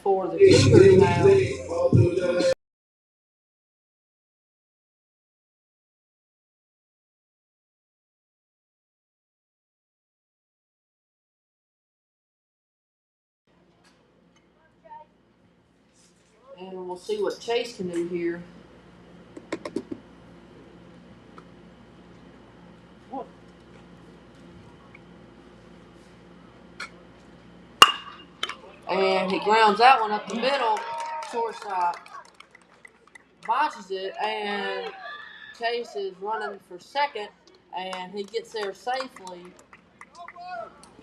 for the Cougars now. And we'll see what Chase can do here. And he grounds that one up the middle. Shortstop botches it, and Chase is running for second, and he gets there safely.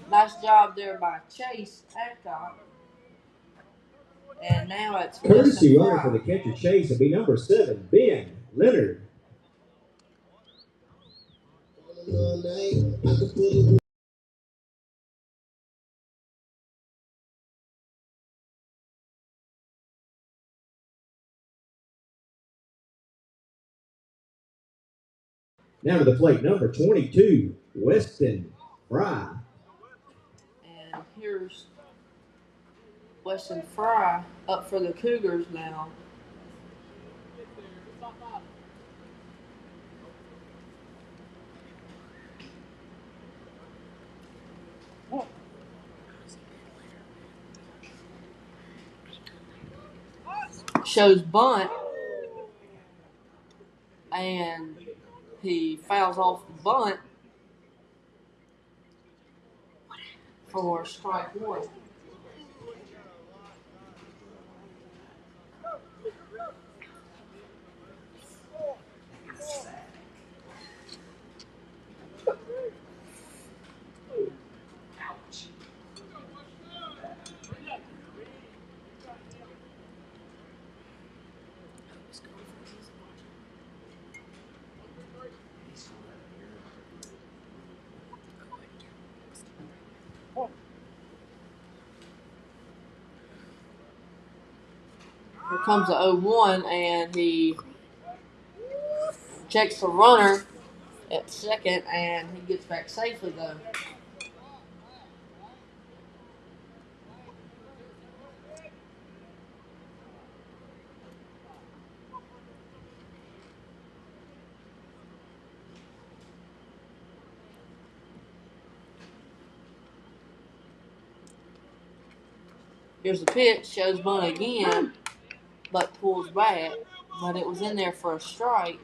Nice job there by Chase Adcock. And now it's Courtesy runner for the catcher Chase will be number 7, Ben Leonard. Now to the plate, number 22, Weston Fry. And here's Weston Fry up for the Cougars now. Shows bunt, and he fouls off the bunt for strike one. comes the 0-1, and he checks the runner at second, and he gets back safely, though. Here's the pitch, shows bunt again, but pulls back, but it was in there for a strike.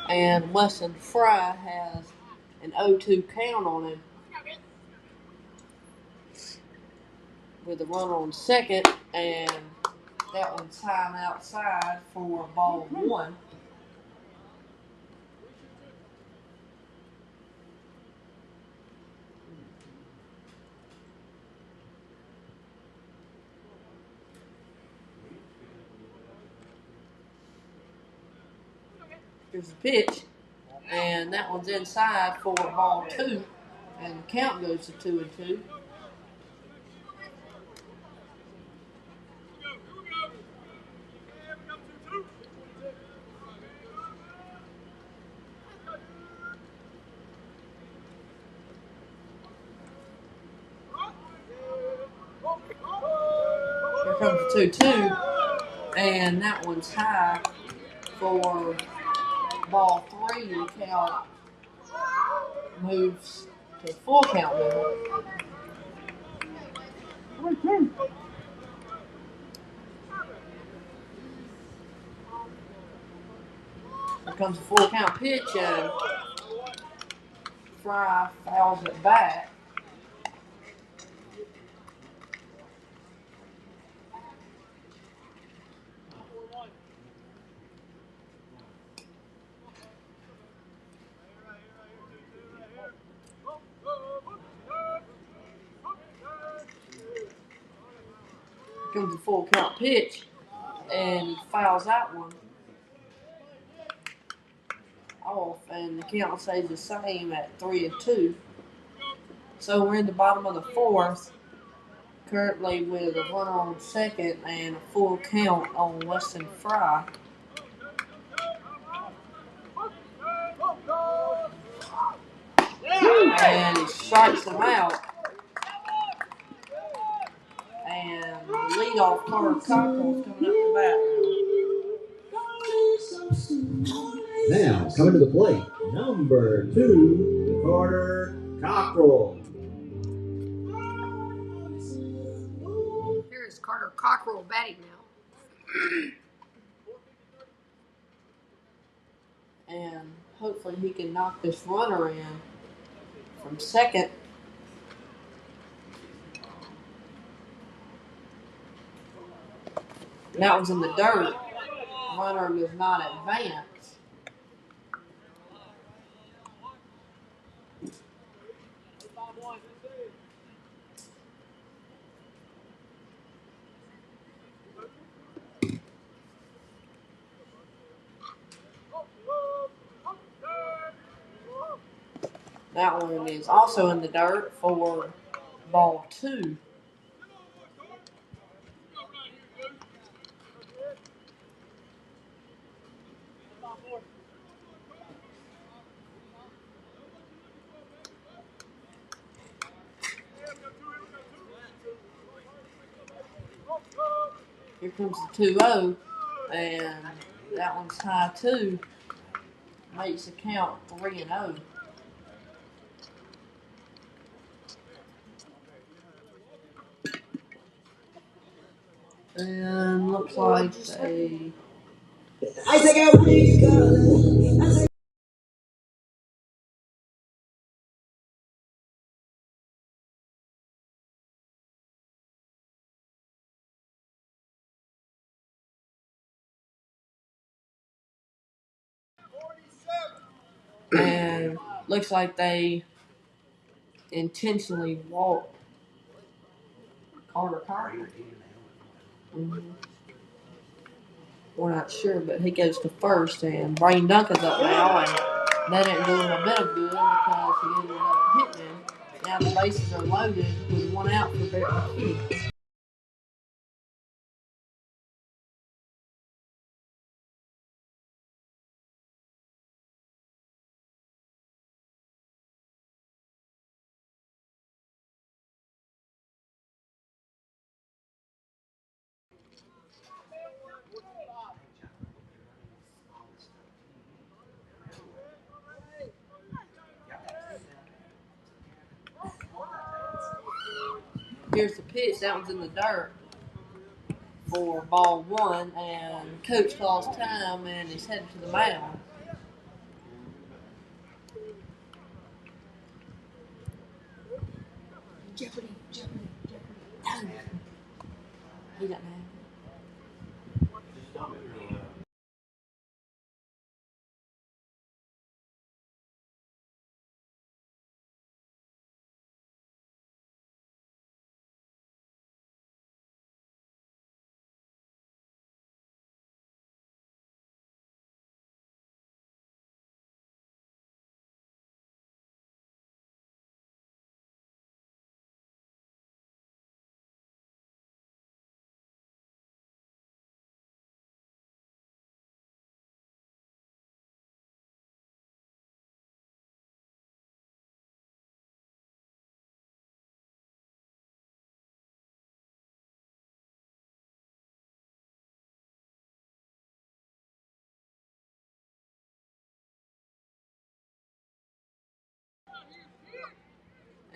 And Weston Fry has an 0-2 count on him with a runner on second, and that one's high and outside for ball 1. Here's the pitch, and that one's inside for ball 2, and the count goes to 2-2. Here comes the 2-2, and that one's high for ball 3. The count moves to full count now. Here comes the full count pitch, and Fry fouls it back. Here comes the full count pitch, and he fouls that one off, and the count stays the same at 3-2. So we're in the bottom of the 4th, currently with a runner on second and a full count on Weston Fry. And he strikes him out. And the leadoff Carter Cockrell's coming up the bat. Now, coming to the plate, number 2, Carter Cockrell. Here's Carter Cockrell batting now. And hopefully he can knock this runner in from second. That one's in the dirt. Runner does not advance. That one is also in the dirt for ball 2. Here comes the 2-0, and that one's high too. Makes the count 3-0. And looks like they I think and looks like they intentionally walked Carter Carter. We're not sure, but he goes to first, and Brain Duncan's up now, and that didn't do him a bit of good because he ended up hitting him. Now the bases are loaded with one out for Barrett McKinney. Here's the pitch. That one's in the dirt for ball one, and coach calls time and is headed to the mound. Jeopardy. He doesn't have it.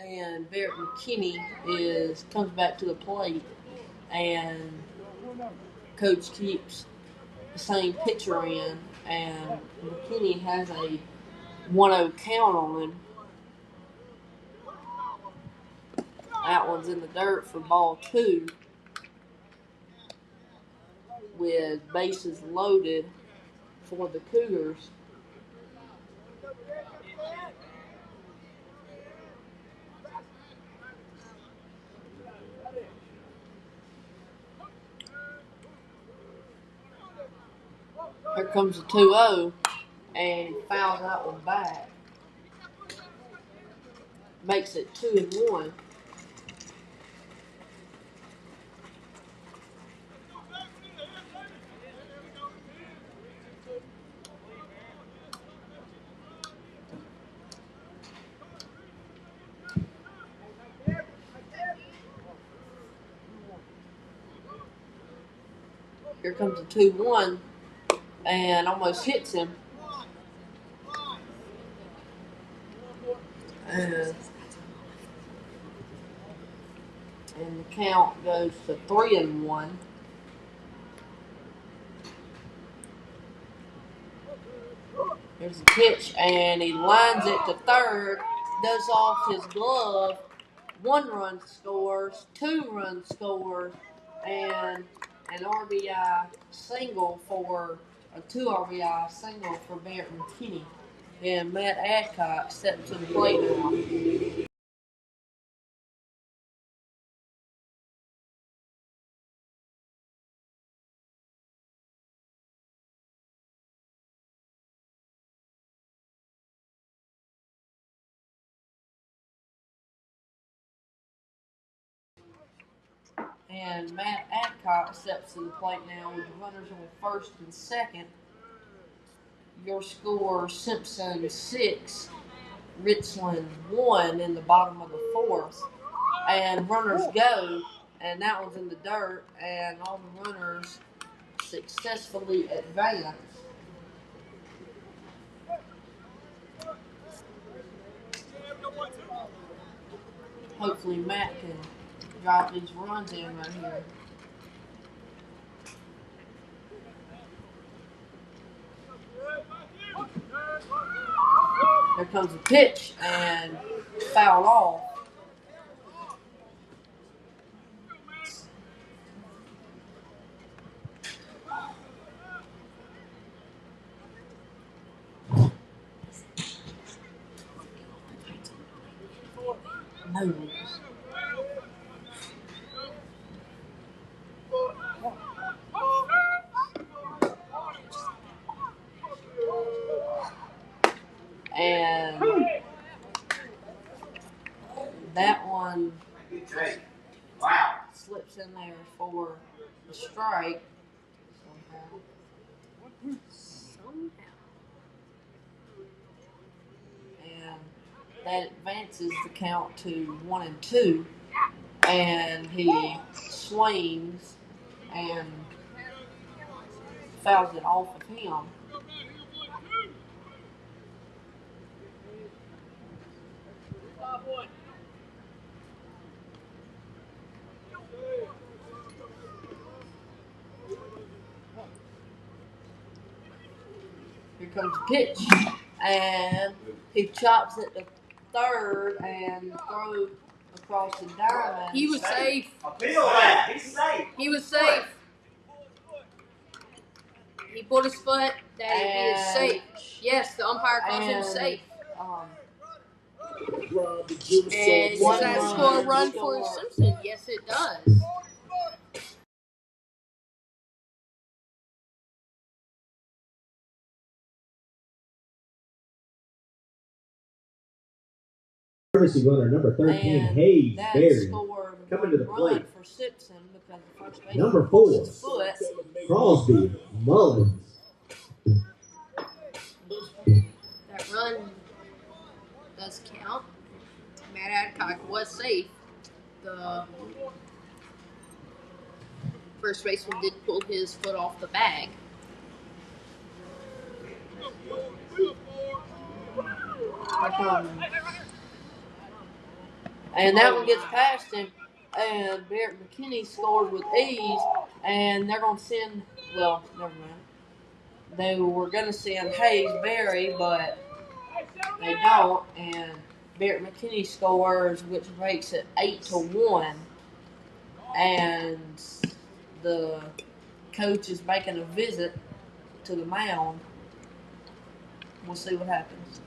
And Barrett McKinney comes back to the plate, and coach keeps the same pitcher in, and McKinney has a 1-0 count on him. That one's in the dirt for ball two with bases loaded for the Cougars. Here comes the 2-0, and he fouls that one back. Makes it 2-1. Here comes the 2-1, and almost hits him. And the count goes to 3-1. There's a pitch, and he lines it to third, does off his glove. 1 run scores, 2 runs scores, and an RBI single for a 2 RBI single for Barrett McKinney. And Matt Adcock steps to the plate now. And Matt Adcock steps to the plate now with the runners on first and second. Your score, Simpson 6, Richland 1 in the bottom of the fourth. And runners go, and that one's in the dirt, and all the runners successfully advance. Hopefully Matt can drop these runs in right here. Here comes the pitch, and foul off. noodles. And that one slips in there for the strike somehow. And that advances the count to 1-2. And he swings and fouls it off of him. Here comes the pitch, and he chops it to third and throws across the diamond. He was safe. Appeal that. He's safe. He was safe. He pulled his foot. That he is safe. Yes, the umpire calls him safe. And does that score a run for Simpson? Yes, it does. Emergency runner number 13, And Hayes that Berry, scored coming to the one plate. run for Simpson because the first baseman Number pulled 4, his foot. Crosby Mullins. That run does count. Matt Adcock was safe. The first baseman did pull his foot off the bag. And that one gets past him, and Barrett McKinney scores with ease, and they're going to send, well, never mind. They were going to send Hayes Berry, but they don't, and Barrett McKinney scores, which makes it 8-1, and the coach is making a visit to the mound. We'll see what happens.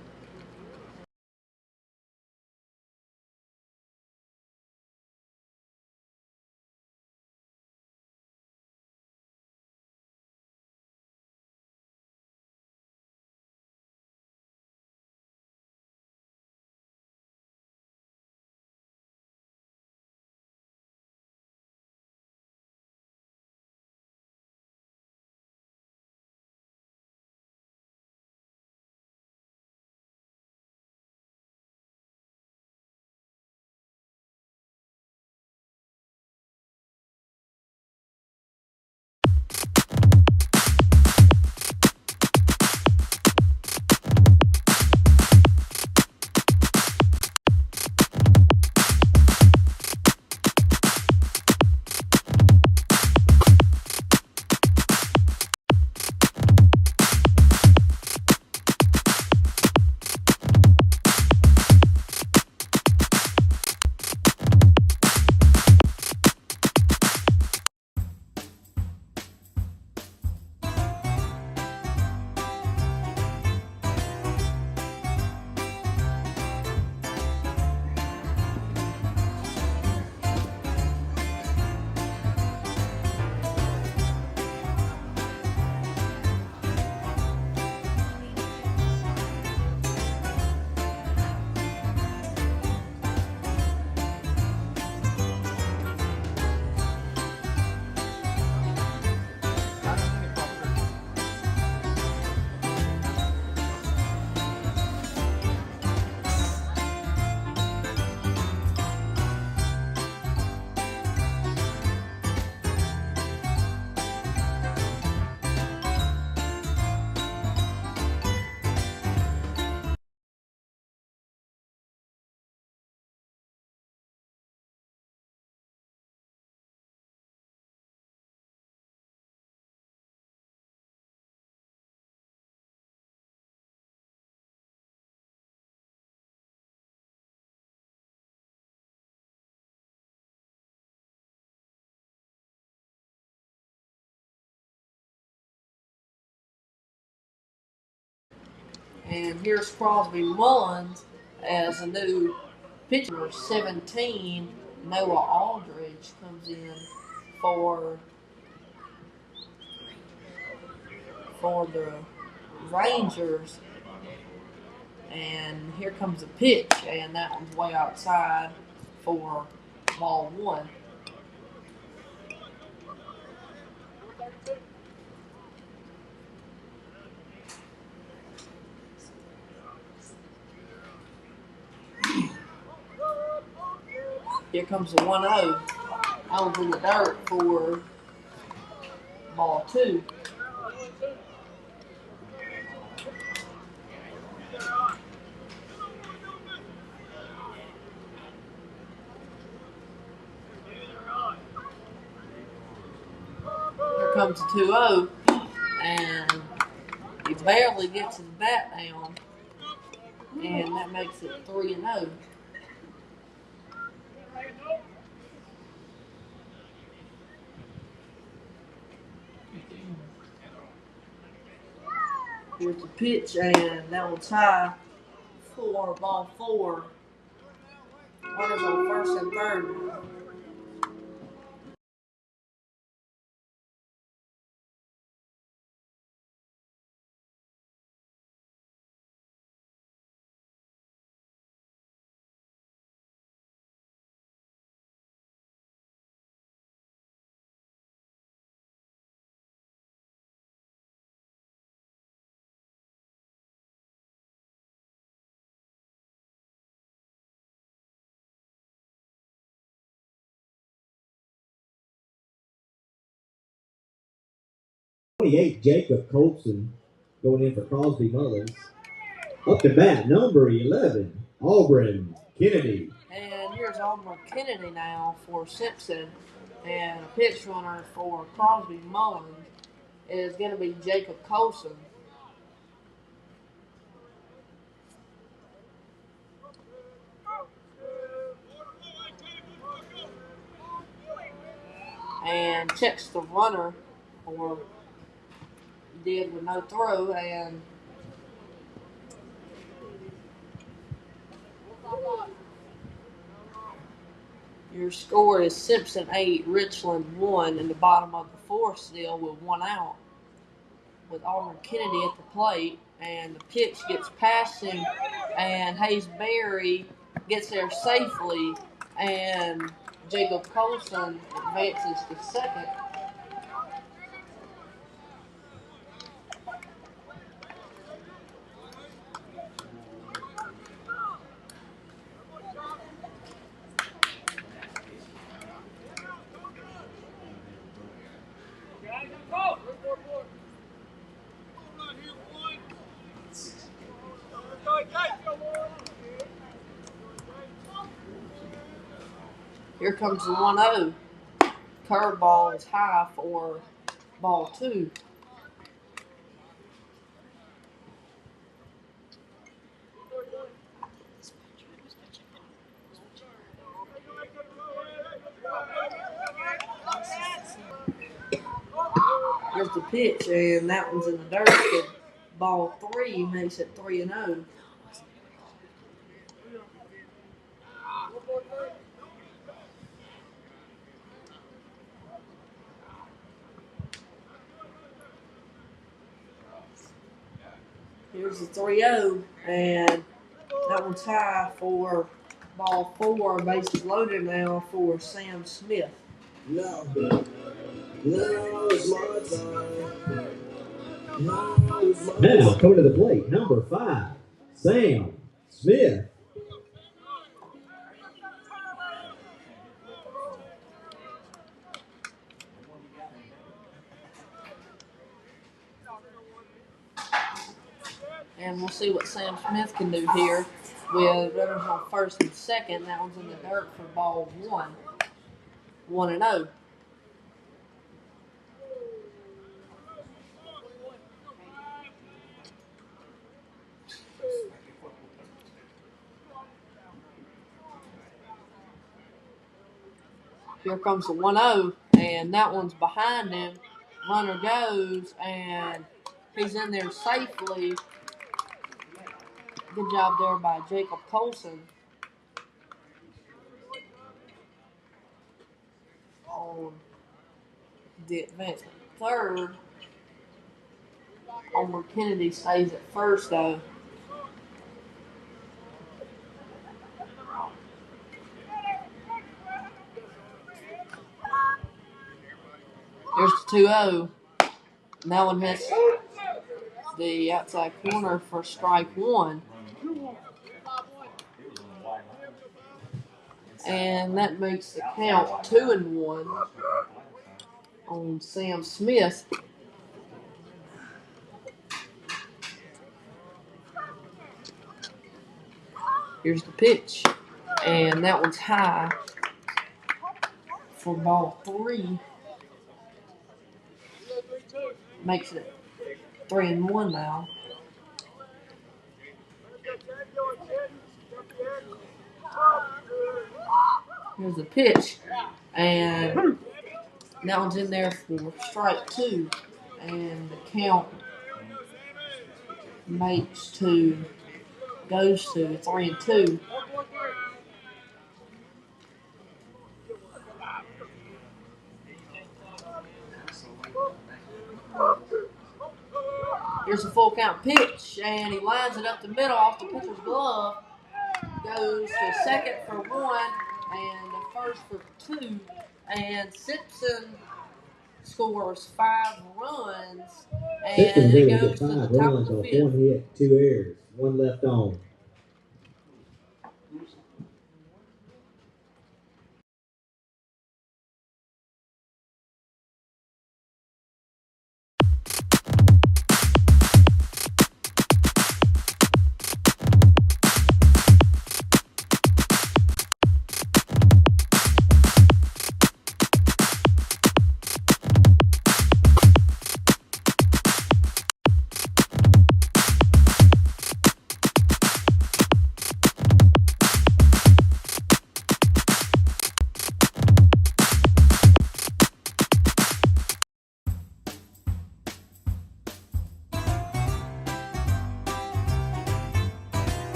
And here's Crosby Mullins as a new pitcher number 17, Noah Aldridge, comes in for the Rangers. And here comes the pitch, and that one's way outside for ball 1. Here comes the 1-0. I was in the dirt for ball 2. Here comes the 2-0, and he barely gets his bat down, and that makes it 3-0. Here's the pitch, and that one's high for ball 4. Runners on first and third. Jacob Colson going in for Crosby Mullins. Up to bat, number 11, Auburn Kennedy. And here's Auburn Kennedy now for Simpson. And a pitch runner for Crosby Mullins is going to be Jacob Colson. And checks the runner, or did with no throw, and your score is Simpson 8, Richland 1 in the bottom of the 4th still with 1 out, with Auburn Kennedy at the plate, and the pitch gets past him, and Hayes Berry gets there safely, and Jacob Colson advances to second. Here comes the 1-0. Curveball is high for ball 2. Here's the pitch, and that one's in the dirt. So ball 3 makes it 3-0. Here's the 3-0, and that one's high for ball 4. Bases loaded now for Sam Smith. Now coming to the plate, number 5, Sam Smith. And we'll see what Sam Smith can do here with runners on first and second. That one's in the dirt for ball 1. 1-0. Here comes the 1-0, and that one's behind him. Runner goes, and he's in there safely. Good job there by Jacob Colson. on the advancement. Third, Homer Kennedy stays at first, though. Here's the 2-0. And that one hits the outside corner for strike one. And that makes the count 2-1 on Sam Smith. Here's the pitch. And that one's high for ball 3. Makes it 3-1 now. Here's the pitch. And that one's in there for strike 2. And the count goes to 3-2. Here's a full count pitch, and he lines it up the middle off the pitcher's glove. Goes to second for 1, and the first for 2. And Simpson scores 5 runs, and it goes to the top of the 5th. 1 hit, 2 errors, 1 left on.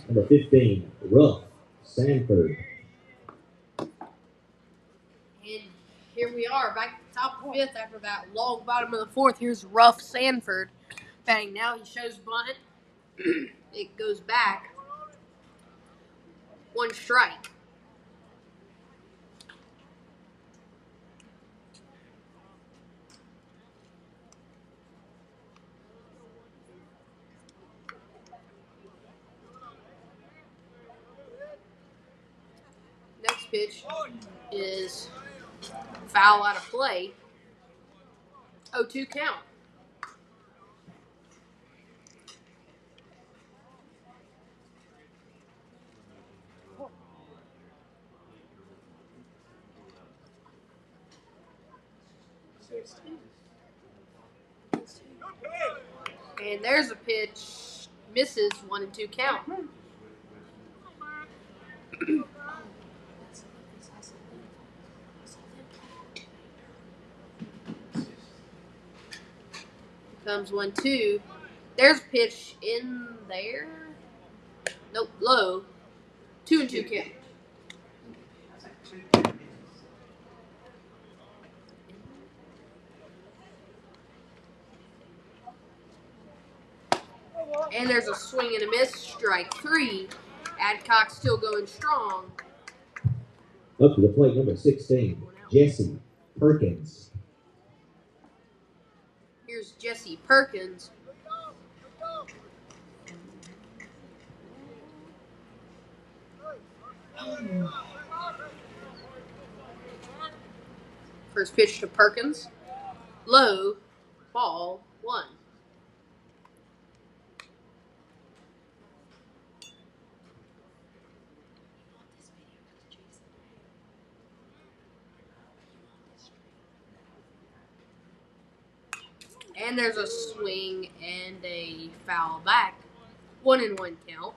Number 15, Ruff Sanford. And here we are, back at the top of the 5th after that long bottom of the 4th. Here's Ruff Sanford batting now. He shows bunt. It goes back. 1 strike. Next pitch is foul out of play. 0-2 count. And there's a pitch. Misses. 1-2 count. Comes 1-2. There's a pitch in there. Nope, low. 2-2 count. And there's a swing and a miss. Strike 3. Adcock still going strong. Up to the plate, number 16, Jesse Perkins. Here's Jesse Perkins. First pitch to Perkins. Low, ball 1. And there's a swing and a foul back. 1-1 count.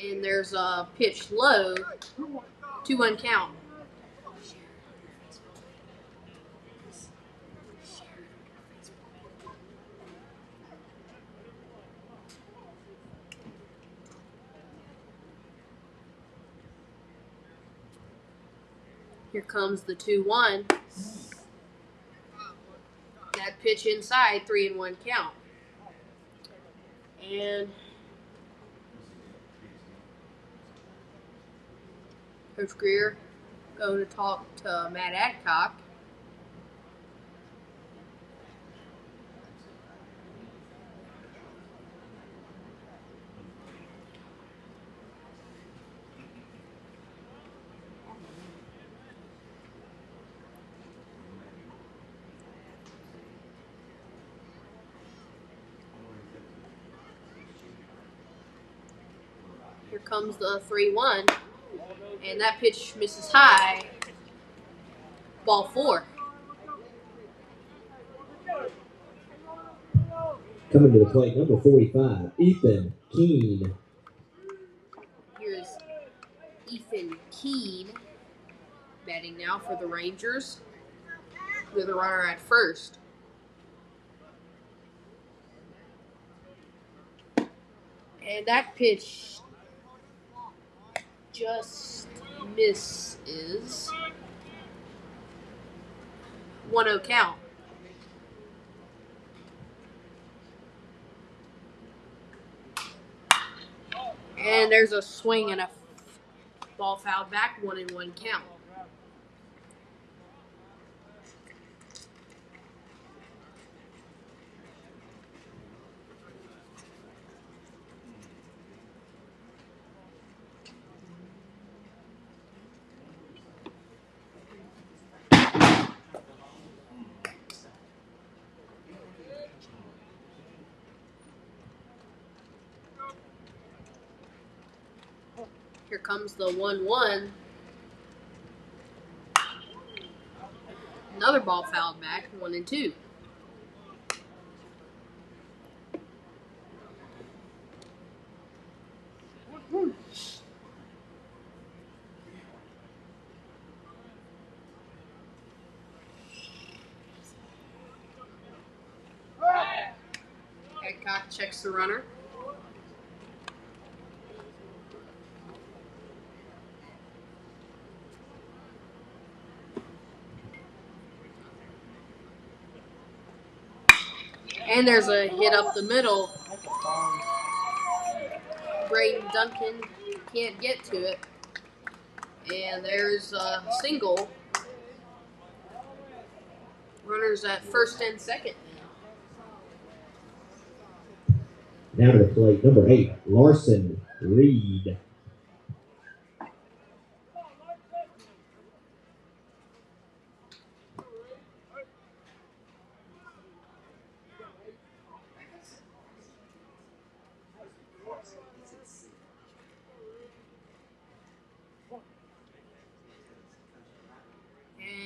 And there's a pitch low. 2-1 count. Here comes the 2-1. That pitch inside, 3-1 count. And Coach Greer going to talk to Matt Adcock. Here comes the 3-1. And that pitch misses high. Ball 4. Coming to the plate, number 45, Ethan Keene. Here's Ethan Keene batting now for the Rangers with a runner at first. And that pitch just misses. 1-0 count. And there's a swing and a ball fouled back. 1-1 count. Here comes the 1-1. Another ball fouled back. 1-2. Adcock checks the runner. And there's a hit up the middle. Braden Duncan can't get to it. And there's a single. Runners at first and second now. Now to the plate, number 8, Larson Reed.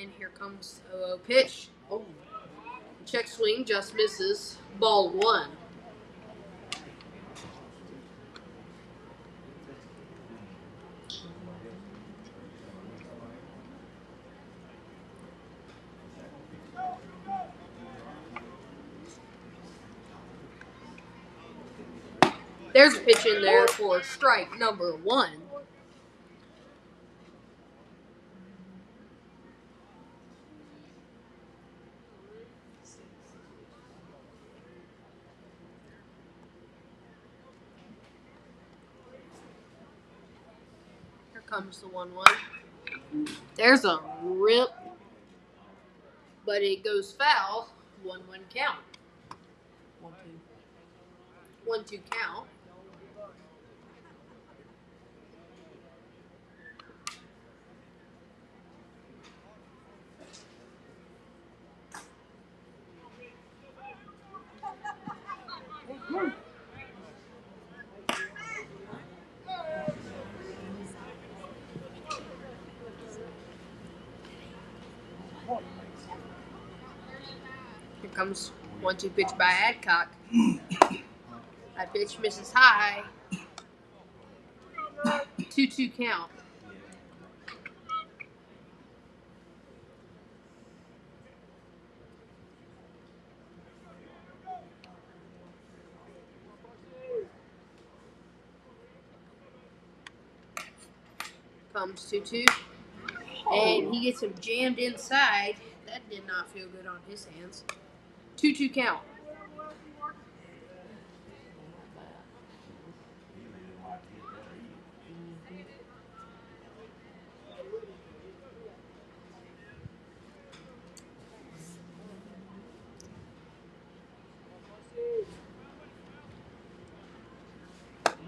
And here comes a pitch. Oh. Check swing just misses. Ball 1. There's a pitch in there for strike number 1. Here comes the 1-1. There's a rip, but it goes foul. 1-1 count. 1-2 count. Here comes 1-2 pitch by Adcock. That pitch misses high. 2-2 count. Comes 2-2. And he gets him jammed inside. That did not feel good on his hands. 2-2 count.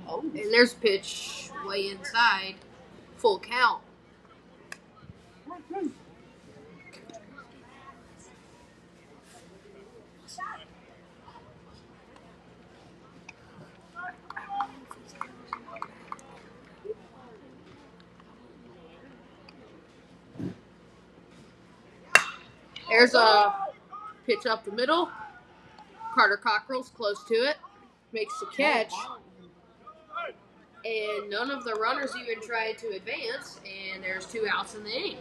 And there's a pitch way inside. Full count. There's a pitch up the middle. Carter Cockrell's close to it. Makes the catch. And none of the runners even tried to advance. And there's 2 outs in the inning.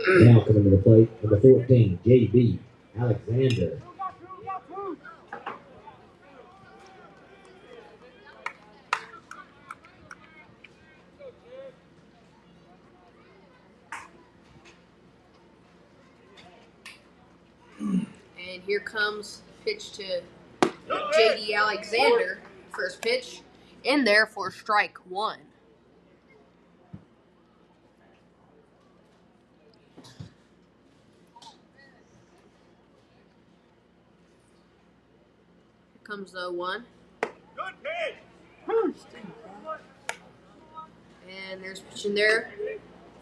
Now coming to the plate, number 14, J.B. Alexander. And here comes pitch to J.D. Alexander. First pitch in there for strike 1. Here comes the 1. And there's pitch in there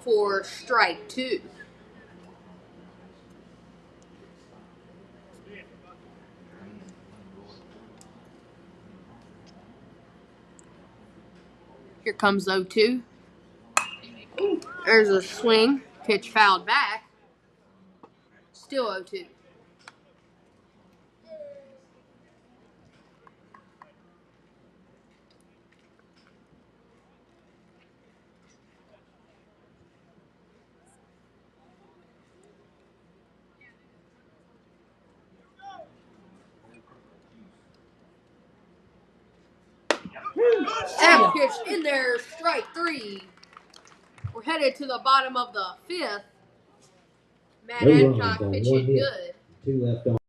for strike 2. Here comes 0-2. There's a swing. Pitch fouled back. Still 0-2. That pitch in there, strike 3. We're headed to the bottom of the 5th. Matt No runs Adcock on pitching 1 hit. good. 2 left on.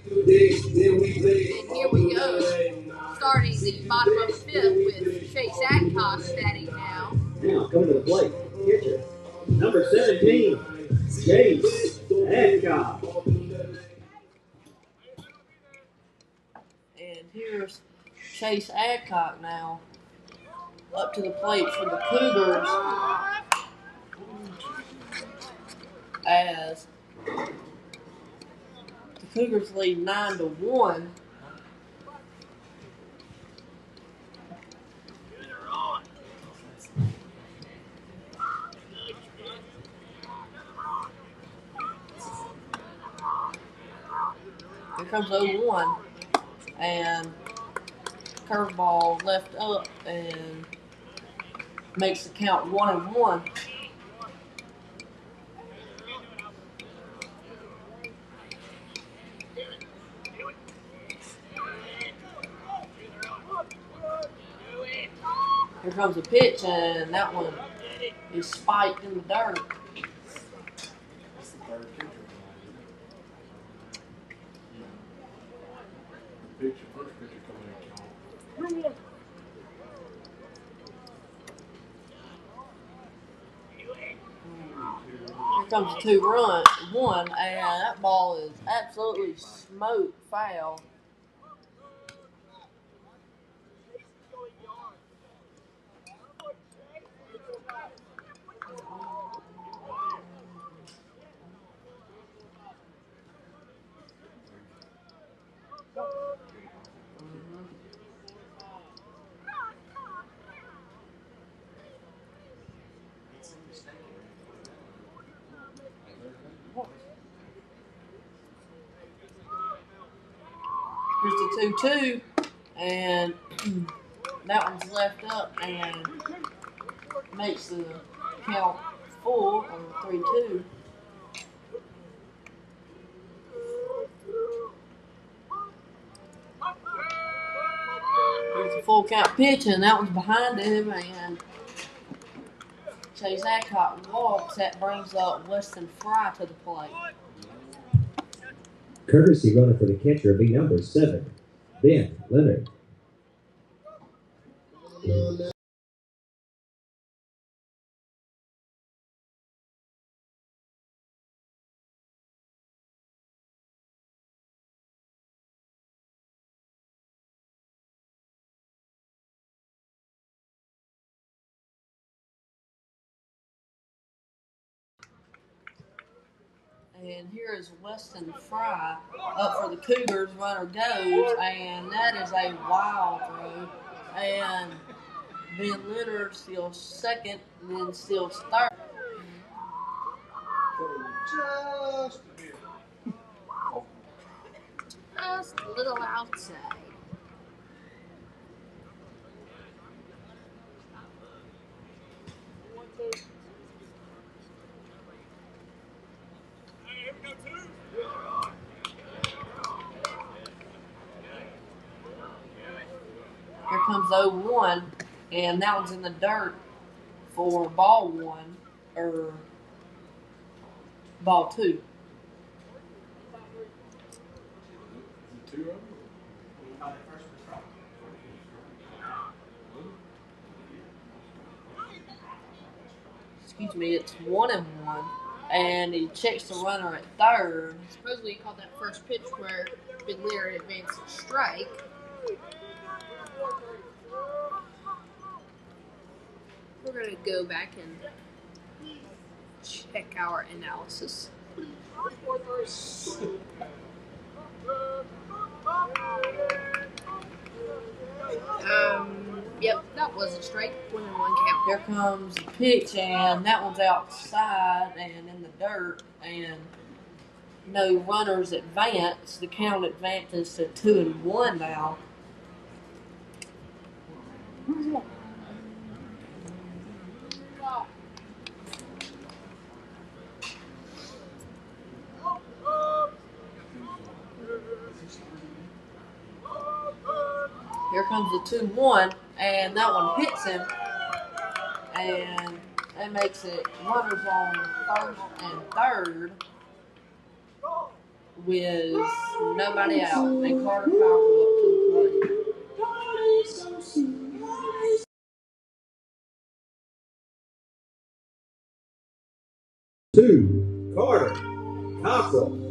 And here we go. Starting the bottom of the fifth with Chase Adcock batting now. Now coming to the plate, pitcher, number 17, Chase Adcock. And here's Chase Adcock now up to the plate for the Cougars as the Cougars lead 9-1. Here comes 0-1 and curveball left up and makes the count 1-1. Here comes a pitch, and that one is spiked in the dirt. That's the third pitcher. First pitcher coming in count. Here comes a 2-run, one, and that ball is absolutely smoked foul. Here's the 2-2, and that one's left up and makes the count full on 3-2. Here's the full count pitch, and that one's behind him, and Chase Adcock walks. That brings up Weston Fry to the plate. Courtesy runner for the catcher will be number 7, Ben Leonard. And here is Weston Fry up for the Cougars. Runner goes, and that is a wild throw. And Ben Leonard steals second, and then steals third. Just a little outside. Here comes 0-1, and that one's in the dirt for ball 1, or ball 2. Two of them? Excuse me, it's 1-1, and he checks the runner at third. Supposedly he called that first pitch where Ben Leonard advanced a strike. We're going to go back and check our analysis. Yep, that was a strike. 1-1 count. Here comes the pitch, and that one's outside and in the dirt, and no runners advance. The count advances to 2-1 now. Here comes the 2-1, and that one hits him, and that makes it runners on first and third with nobody out, and Carter Cockrell up to the plate. 2, Carter Cockrell.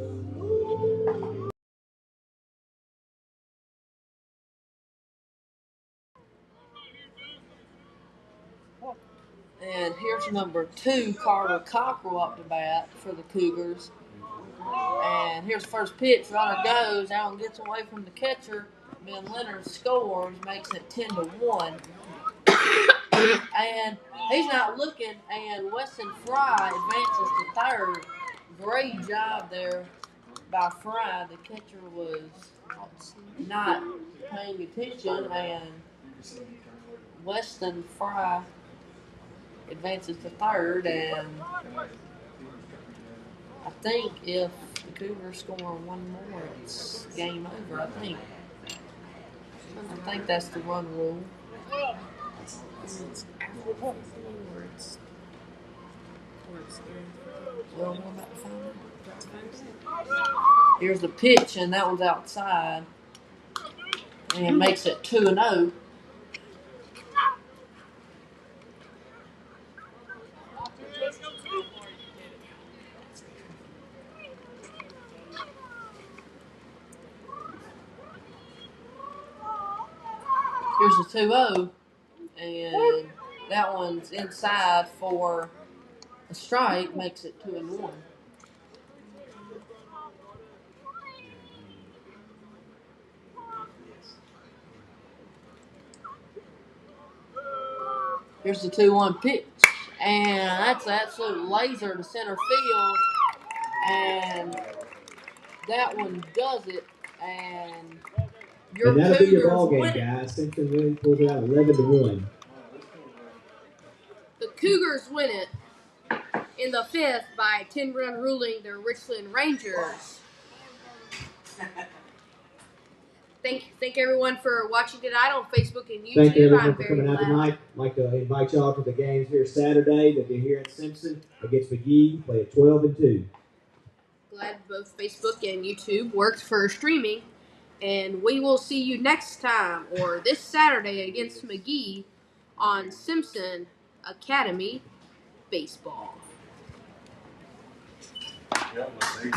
And here's number 2, Carter Cockrell up to bat for the Cougars. And here's the first pitch. Runner goes. Allen gets away from the catcher. Ben Leonard scores, makes it 10-1. And he's not looking. And Weston Fry advances to third. Great job there by Fry. The catcher was not paying attention, and Weston Fry advances to third. And I think if the Cougars score one more, it's game over. I think that's the run rule. Well, we're about to find out. Here's the pitch, and that one's outside, and makes it 2-0. Here's the 2-0, and that one's inside for a strike, makes it 2-1. Here's the 2-1 pitch, and that's an absolute laser to center field, and that one does it, and your And that'll be your ball Cougars game, win it. guys. Simpson pulls it out 11-1. The Cougars win it in the 5th by 10-run ruling the Richland Rangers. Thank everyone for watching tonight on Facebook and YouTube. Thank you everyone I'm for very coming out glad. tonight. I'd like to invite y'all to the games here Saturday. They'll be here at Simpson against McGee. Play at 12-2. Glad both Facebook and YouTube works for streaming. And we will see you next time, or this Saturday against McGee on Simpson Academy Baseball. Yeah,